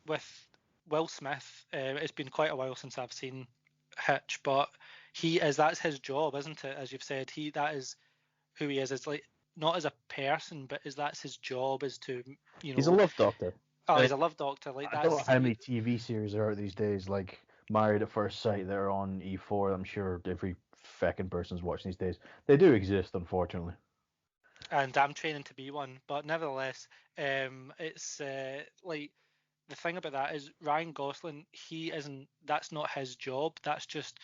with Will Smith, it's been quite a while since I've seen Hitch, but that's his job, isn't it? As you've said, that is who he is. It's not as a person, but that's his job, is to, He's a love doctor. Oh, he's a love doctor. I don't know how many TV series there are these days, like Married at First Sight, that are on E4. I'm sure every feckin' person's watching these days. They do exist, unfortunately. And I'm training to be one, but nevertheless, it's the thing about that is Ryan Gosling. That's not his job. That's just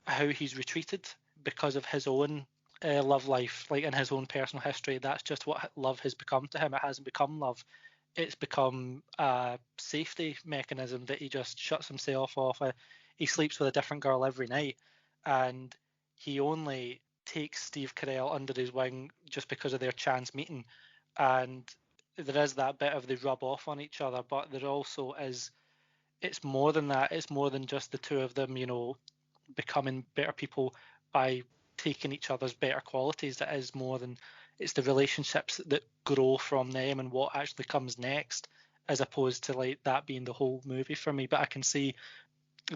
how he's retreated because of his own love life, like in his own personal history, that's just what love has become to him. It hasn't become love. It's become a safety mechanism that he just shuts himself off. He sleeps with a different girl every night, and he only takes Steve Carell under his wing just because of their chance meeting. And there is that bit of they rub off on each other, but there also is, it's more than that. It's more than just the two of them, becoming better people by taking each other's better qualities. It is more than, it's the relationships that grow from them and what actually comes next, as opposed to like that being the whole movie for me. But I can see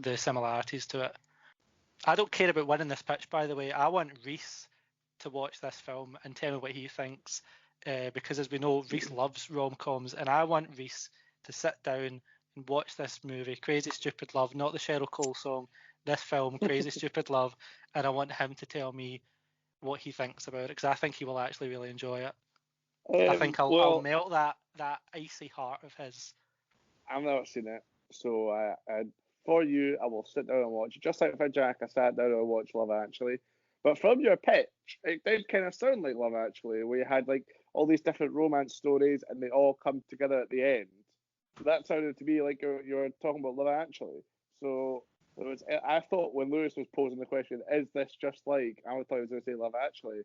the similarities to it. I don't care about winning this pitch, by the way. I want Rhys to watch this film and tell me what he thinks, because as we know, Rhys loves rom-coms, and I want Rhys to sit down and watch this movie, Crazy Stupid Love, not the Cheryl Cole song, this film, Crazy Stupid Love, and I want him to tell me what he thinks about it, because I think he will actually really enjoy it. I think I'll melt that icy heart of his. I've never seen it, so for you, I will sit down and watch it. Just like for Jack, I sat down and watched Love Actually. But from your pitch, it did kind of sound like Love Actually, where you had like all these different romance stories and they all come together at the end. So that sounded to me like you're talking about Love Actually. So I thought when Lewis was posing the question, is this just like, I thought he was going to say Love Actually.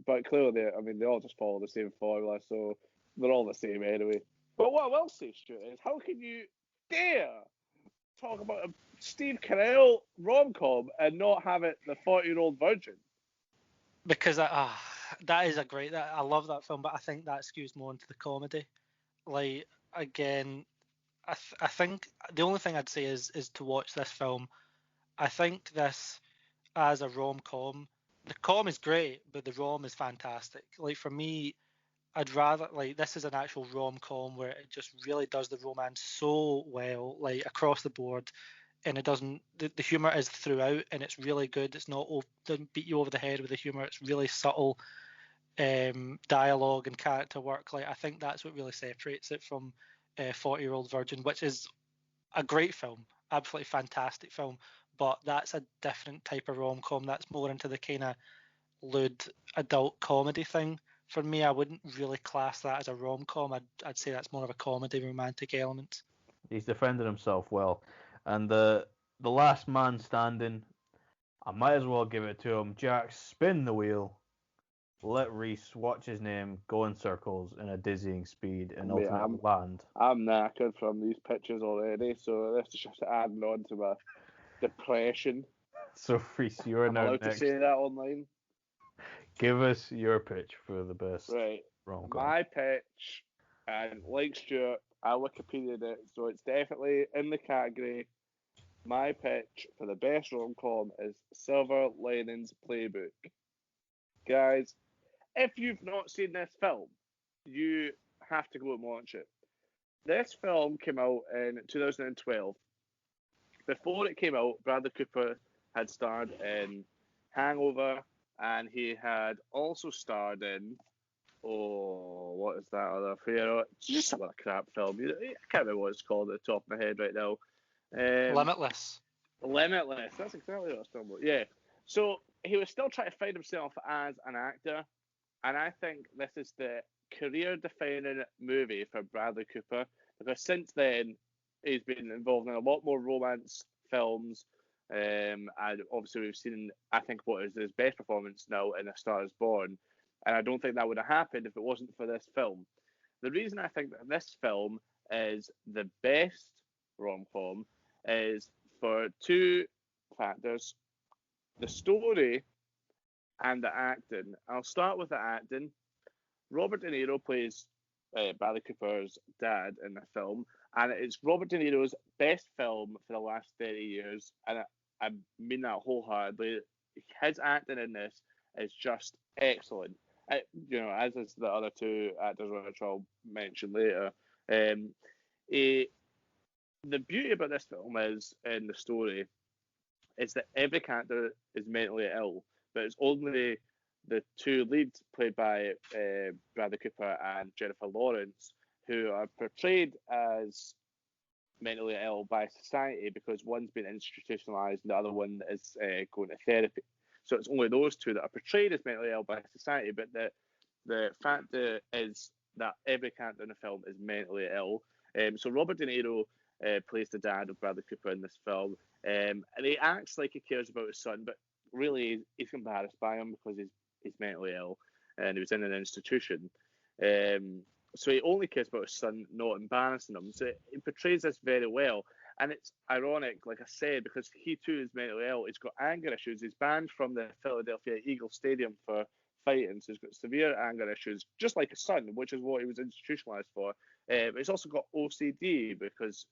But clearly, they all just follow the same formula, so they're all the same anyway. But what I will say, Stuart, is how can you dare talk about a Steve Carell rom-com and not have it The 40-Year-Old Virgin? Because that is I love that film, but I think that skews more into the comedy. Like, again, I think the only thing I'd say is to watch this film. I think this as a rom-com, the com is great, but the rom is fantastic. Like, for me, I'd rather, like, this is an actual rom-com where it just really does the romance so well, like across the board, and it doesn't, the humor is throughout, and it's really good. It's not, doesn't beat you over the head with the humor. It's really subtle dialogue and character work. Like, I think that's what really separates it from 40-Year-Old Virgin, which is a great film, absolutely fantastic film, but that's a different type of rom-com. That's more into the kind of lewd adult comedy thing. For me, I wouldn't really class that as a rom-com. I'd say that's more of a comedy romantic element. He's defended himself well, and the last man standing, I might as well give it to him. Jack, spin the wheel. Let Rhys watch his name go in circles in a dizzying speed and ultimately land. I'm knackered from these pictures already, so this is just adding on to my depression. So, Rhys, you're now allowed next. to say that online. Give us your pitch for the best rom-com. My pitch, and like Stuart, I Wikipedia'd it, so it's definitely in the category. My pitch for the best rom-com is Silver Linings Playbook. Guys, if you've not seen this film, you have to go and watch it. This film came out in 2012. Before it came out, Bradley Cooper had starred in Hangover, and he had also starred in, what is that other? It's just some other crap film. I can't remember what it's called at the top of my head right now. Limitless. That's exactly what I was talking about. Yeah. So he was still trying to find himself as an actor, and I think this is the career-defining movie for Bradley Cooper, because since then he's been involved in a lot more romance films, and obviously we've seen, I think, what is his best performance now in A Star Is Born, and I don't think that would have happened if it wasn't for this film. The reason I think that this film is the best rom-com is for two factors: the story and the acting. I'll start with the acting. Robert De Niro plays Bradley Cooper's dad in the film, and it's Robert De Niro's best film for the last 30 years, and I mean that wholeheartedly. His acting in this is just excellent. As is the other two actors which I'll mention later. The beauty about this film is, in the story, is that every character is mentally ill, but it's only the two leads, played by Bradley Cooper and Jennifer Lawrence, who are portrayed as mentally ill by society because one's been institutionalized and the other one is going to therapy. So it's only those two that are portrayed as mentally ill by society. But the fact is that every character in the film is mentally ill. So Robert De Niro plays the dad of Bradley Cooper in this film, and he acts like he cares about his son, but really he's embarrassed by him because he's mentally ill and he was in an institution. So he only cares about his son, not embarrassing him. So he portrays this very well. And it's ironic, like I said, because he too is mentally ill. He's got anger issues. He's banned from the Philadelphia Eagles Stadium for fighting. So he's got severe anger issues, just like his son, which is what he was institutionalized for. He's also got OCD because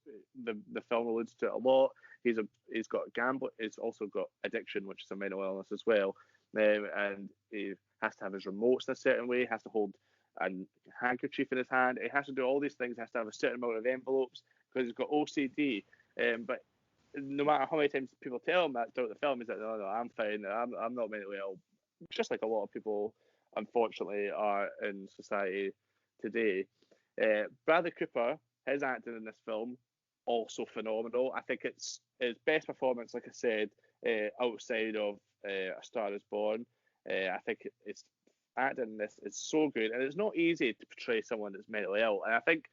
the film alludes to it a lot. He's got gambling. He's also got addiction, which is a mental illness as well. And he has to have his remotes in a certain way. He has to hold a handkerchief in his hand. He has to do all these things. He has to have a certain amount of envelopes because he's got OCD. But no matter how many times people tell him that throughout the film, he's like, no, I'm fine. I'm not mentally ill. Just like a lot of people, unfortunately, are in society today. Bradley Cooper, his acting in this film, also phenomenal. I think it's his best performance, like I said, outside of A Star Is Born. I think it's acting in this is so good, and it's not easy to portray someone that's mentally ill. And I think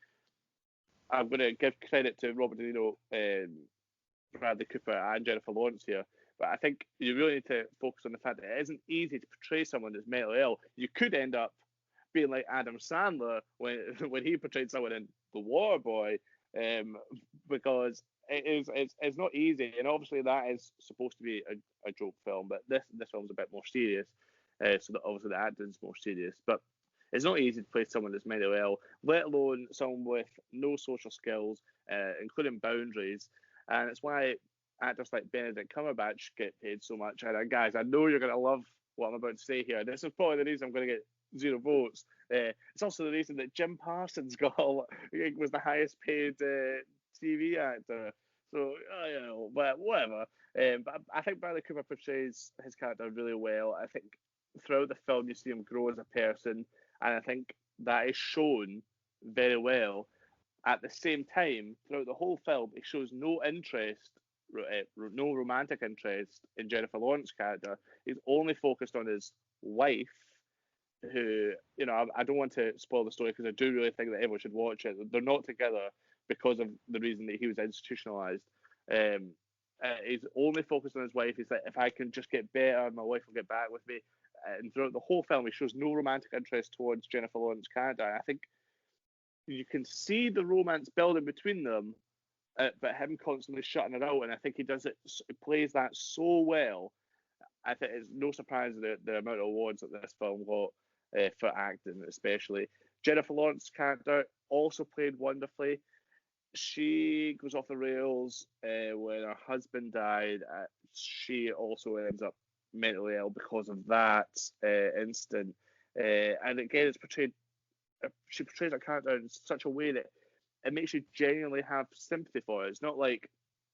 I'm going to give credit to Robert De Niro, Bradley Cooper, and Jennifer Lawrence here. But I think you really need to focus on the fact that it isn't easy to portray someone that's mentally ill. You could end up being like Adam Sandler when he portrayed someone in The Waterboy, because it's not easy. And obviously that is supposed to be a joke film, but this film's a bit more serious. So that obviously the acting's more serious. But it's not easy to play someone that's mentally ill, let alone someone with no social skills, including boundaries. And it's why actors like Benedict Cumberbatch get paid so much. And guys, I know you're going to love what I'm about to say here. This is probably the reason I'm going to get 0 votes. It's also the reason that Jim Parsons was the highest paid TV actor. So, but whatever. But I think Bradley Cooper portrays his character really well. I think throughout the film you see him grow as a person, and I think that is shown very well. At the same time, throughout the whole film, he shows no interest, no romantic interest in Jennifer Lawrence's character. He's only focused on his wife, who, I don't want to spoil the story because I do really think that everyone should watch it. They're not together because of the reason that he was institutionalized. He's only focused on his wife. He's like, if I can just get better, my wife will get back with me. And throughout the whole film, he shows no romantic interest towards Jennifer Lawrence's character. And I think you can see the romance building between them, but him constantly shutting it out. And I think he plays that so well. I think it's no surprise the amount of awards that this film got for acting, especially. Jennifer Lawrence's character also played wonderfully. She goes off the rails when her husband died. She also ends up mentally ill because of that incident. And again, it's portrayed. She portrays her character in such a way that it makes you genuinely have sympathy for her. It's not like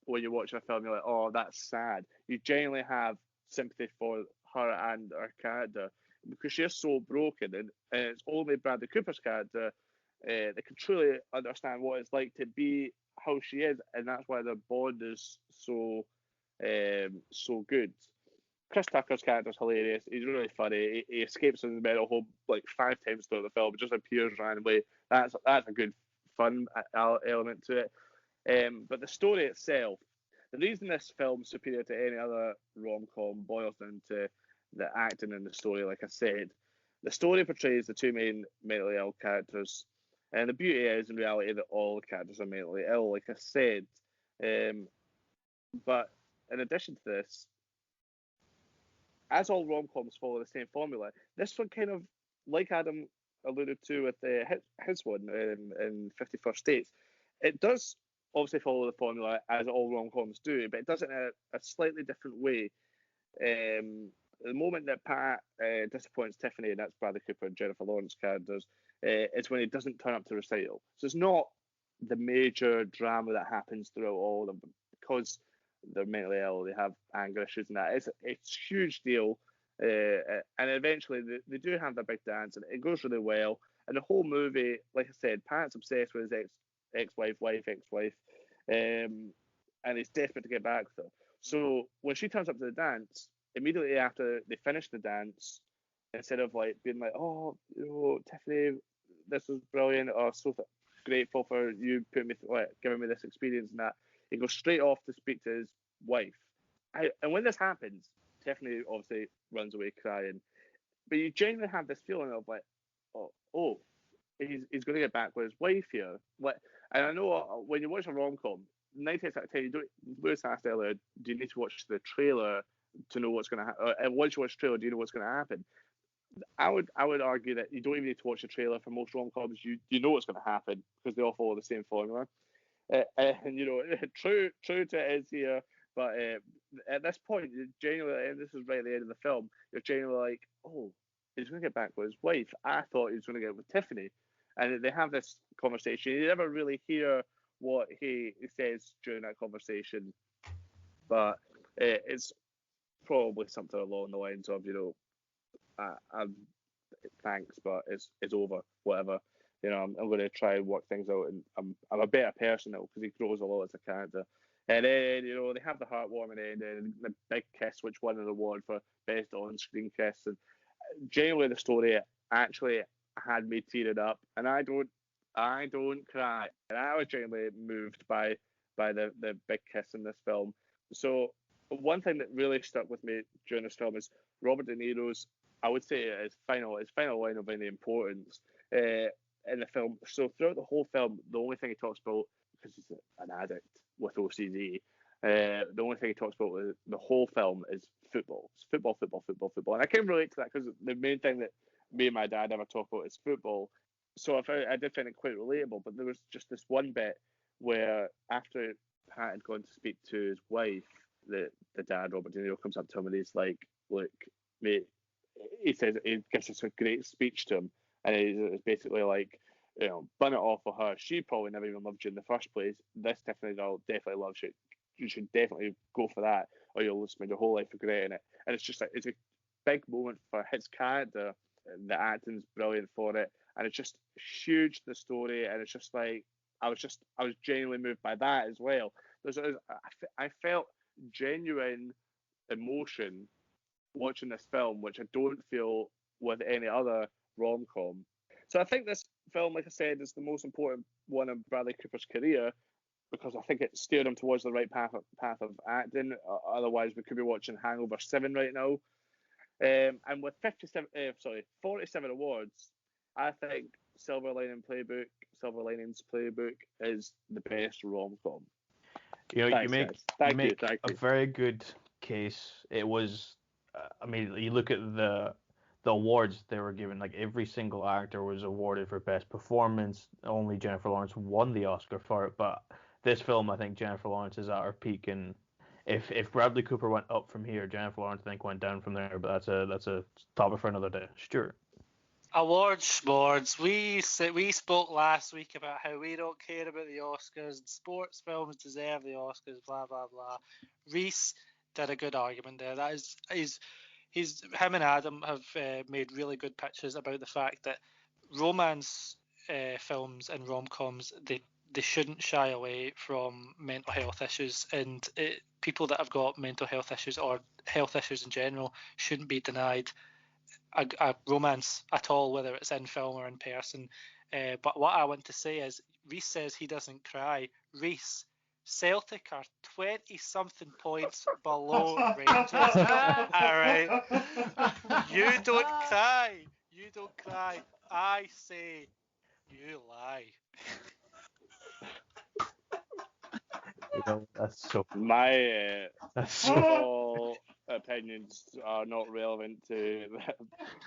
when you're watching a film, you're like, oh, that's sad. You genuinely have sympathy for her and her character because she's so broken, and it's only Bradley Cooper's character that can truly understand what it's like to be how she is, and that's why their bond is so good. Chris Tucker's character is hilarious. He's really funny. He escapes from the mental home like 5 times throughout the film, just appears randomly. That's a good fun element to it. But the story itself, the reason this film's superior to any other rom-com boils down to the acting and the story. Like I said, the story portrays the two main mentally ill characters, and the beauty is in reality that all the characters are mentally ill, like I said. But in addition to this, as all rom-coms follow the same formula, this one kind of, like Adam alluded to with his one in 50 First Dates, it does obviously follow the formula as all rom-coms do, but it does it in a slightly different way. The moment that Pat disappoints Tiffany, and that's Bradley Cooper and Jennifer Lawrence characters, is when he doesn't turn up to recital. So it's not the major drama that happens throughout all of them, because they're mentally ill, they have anger issues and that. It's a huge deal. And eventually they do have their big dance, and it goes really well. And the whole movie, like I said, Pat's obsessed with his ex-wife, and he's desperate to get back with her. So when she turns up to the dance, immediately after they finish the dance, instead of like being like, oh, Tiffany, this was brilliant, or grateful for you giving me this experience and that, he goes straight off to speak to his wife. And when this happens, Tiffany obviously runs away crying, but you genuinely have this feeling of like, oh, he's going to get back with his wife here. And I know when you watch a rom-com, 9 times out of 10, you don't. Lewis asked earlier, do you need to watch the trailer to know what's going to happen? And once you watch the trailer, do you know what's going to happen? I would argue that you don't even need to watch the trailer for most rom-coms. You know what's going to happen because they all follow the same formula. And true to it is here. But at this point, genuinely, and this is right at the end of the film, you're genuinely like, oh, he's going to get back with his wife. I thought he was going to get with Tiffany. And they have this conversation. You never really hear what he says during that conversation. But it's probably something along the lines of, thanks, but it's over, whatever. I'm going to try and work things out, and I'm a better person now because he grows a lot as a character. And then, they have the heartwarming end and the big kiss, which won an award for best on-screen kiss. And genuinely, the story actually had me tearing up, and I don't cry. And I was genuinely moved by the big kiss in this film. So one thing that really stuck with me during this film is Robert De Niro's, I would say, his final line of any importance in the film. So throughout the whole film, the only thing he talks about, because he's an addict with OCD, the only thing he talks about with the whole film is football. It's football, football, football, football. And I can relate to that because the main thing that me and my dad ever talk about is football. So I did find it quite relatable. But there was just this one bit where after Pat had gone to speak to his wife, the dad, Robert De Niro, comes up to him and he's like, look, mate, he gives us a great speech to him. And it's basically like, bun it off for her. She probably never even loved you in the first place. This Tiffany girl definitely loves you. You should definitely go for that, or you'll spend your whole life regretting it. And it's just like, it's a big moment for his character. The acting's brilliant for it, and it's just huge, the story. And it's just like, I was genuinely moved by that as well. I felt genuine emotion watching this film, which I don't feel with any other rom-com. So I think this film, like I said, is the most important one in Bradley Cooper's career because I think it steered him towards the right path of acting. Otherwise, we could be watching Hangover 7 right now. And with 47 awards, I think Silver Linings Playbook is the best rom-com. You make a very good case. It was, you look at the awards they were given, like every single actor was awarded for best performance. Only Jennifer Lawrence won the Oscar for it, but this film, I think Jennifer Lawrence is at her peak, and if Bradley Cooper went up from here, Jennifer Lawrence I think went down from there, but that's a topic for another day. Stuart. Awards. We spoke last week about how we don't care about the Oscars and sports films deserve the Oscars, blah blah blah. Rhys did a good argument there. That is, him and Adam have made really good pitches about the fact that romance films and rom-coms, they shouldn't shy away from mental health issues, and people that have got mental health issues or health issues in general shouldn't be denied a romance at all, whether it's in film or in person. But what I want to say is, Rhys says he doesn't cry. Rhys, Celtic are 20-something points below Rangers. All right. You don't cry. I say you lie. That's so. My football opinions are not relevant to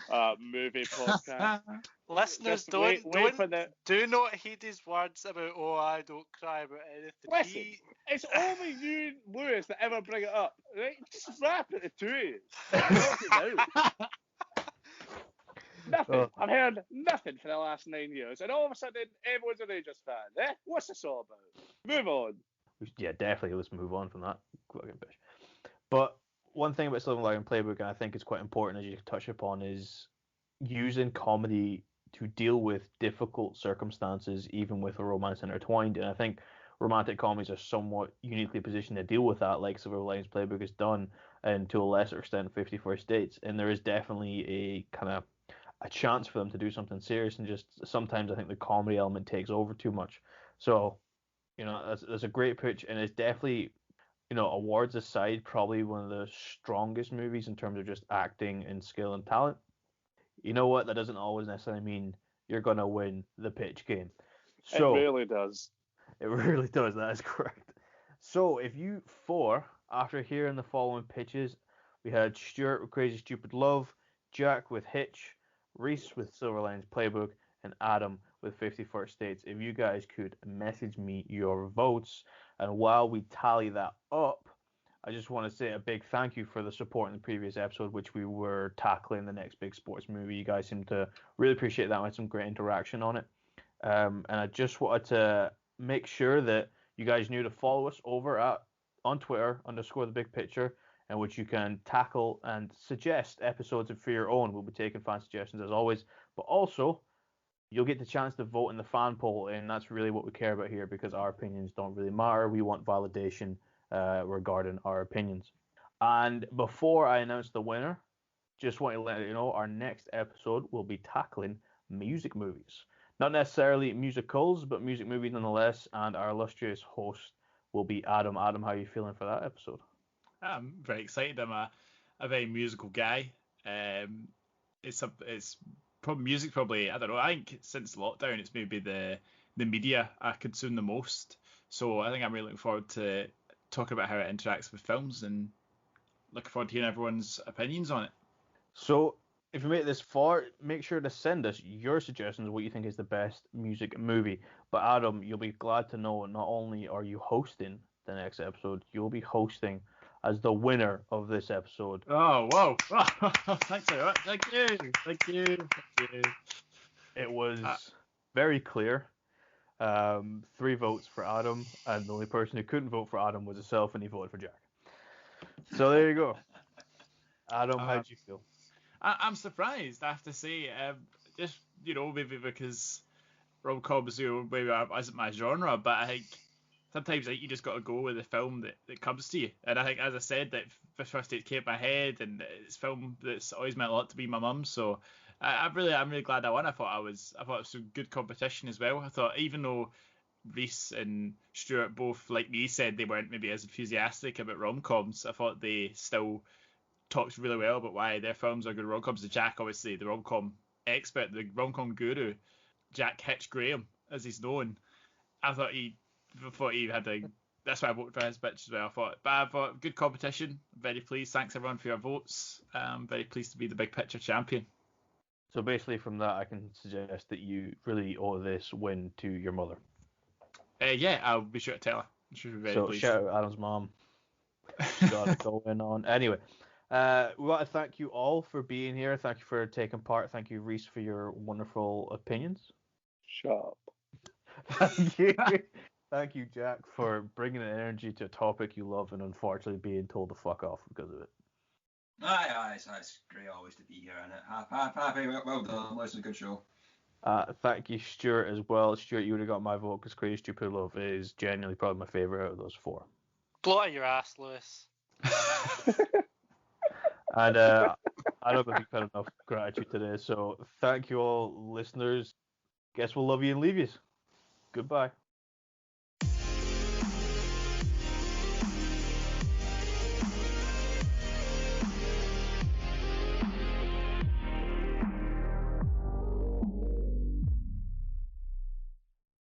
the movie podcast. Listeners, do not heed his words about, I don't cry about anything. Listen, it's only you, Lewis, that ever bring it up. Right? Just wrap it the two. Nothing. I've heard nothing for the last 9 years, and all of a sudden, everyone's a Rangers fan. Eh? What's this all about? Move on. Yeah, definitely. Let's move on from that. But one thing about Silver Linings Playbook, and I think it's quite important, as you touch upon, is using comedy to deal with difficult circumstances, even with a romance intertwined. And I think romantic comedies are somewhat uniquely positioned to deal with that, like Silver Linings Playbook has done, and to a lesser extent 51st Dates. And there is definitely a kind of a chance for them to do something serious, and just sometimes I think the comedy element takes over too much. So, that's a great pitch, and it's definitely, awards aside, probably one of the strongest movies in terms of just acting and skill and talent. You know what? That doesn't always necessarily mean you're gonna win the pitch game. So It really does. it really does. That is correct. So if you four, after hearing the following pitches, we had Stuart with Crazy Stupid Love, Jack with Hitch, Rhys with Silver Linings Playbook, and Adam with 51st Dates. If you guys could message me your votes, and while we tally that up, I just want to say a big thank you for the support in the previous episode, which we were tackling the next big sports movie. You guys seem to really appreciate that. We had some great interaction on it. And I just wanted to make sure that you guys knew to follow us over on Twitter _ the big picture, in which you can tackle and suggest episodes for your own. We'll be taking fan suggestions as always, but also you'll get the chance to vote in the fan poll, and that's really what we care about here, because our opinions don't really matter. We want validation regarding our opinions. And before I announce the winner, just want to let you know our next episode will be tackling music movies. Not necessarily musicals, but music movies nonetheless. And our illustrious host will be Adam. Adam, how are you feeling for that episode? I'm very excited. I'm a very musical guy. It's probably music. Probably, I don't know. I think since lockdown, it's maybe the media I consume the most. So I think I'm really looking forward to talking about how it interacts with films, and looking forward to hearing everyone's opinions on it. So if you make it this far, make sure to send us your suggestions of what you think is the best music movie. But Adam, you'll be glad to know not only are you hosting the next episode, you'll be hosting as the winner of this episode. Oh, whoa. Thanks very much. Thank you. It was very clear. 3 votes for Adam, and the only person who couldn't vote for Adam was himself, and he voted for Jack. So there you go. Adam, how did you feel? I'm surprised, I have to say. Just, maybe because rom-coms, maybe isn't my genre, but I think sometimes you just got to go with the film that comes to you. And I think, as I said, that First Dates came in my head, and it's a film that's always meant a lot to be my mum. So I'm really glad I won. I thought it was some good competition as well. I thought, even though Rhys and Stewart both, like me, said they weren't maybe as enthusiastic about rom-coms, I thought they still talked really well about why their films are good rom-coms. And Jack, obviously, the rom-com expert, the rom-com guru, Jack Hitch Graham, as he's known. I thought he had that's why I voted for his pitch as well. I thought good competition. I'm very pleased. Thanks everyone for your votes. I'm very pleased to be the big picture champion. So basically, from that, I can suggest that you really owe this win to your mother. Yeah, I'll be sure to tell her. She'll be very pleased. Shout out Adam's mom. Got it going on. Anyway, we want to thank you all for being here. Thank you for taking part. Thank you, Rhys, for your wonderful opinions. Shut up. Thank you. Thank you, Jack, for bringing an energy to a topic you love and unfortunately being told to fuck off because of it. Aye, it's great always to be here, and happy, well done. It's a good show. Thank you, Stuart, as well. Stuart, you would have got my vote because Crazy Stupid Love is genuinely probably my favourite out of those 4. Blow out your ass, Lewis. And I don't think we've had enough gratitude today, so thank you all, listeners. Guess we'll love you and leave you. Goodbye.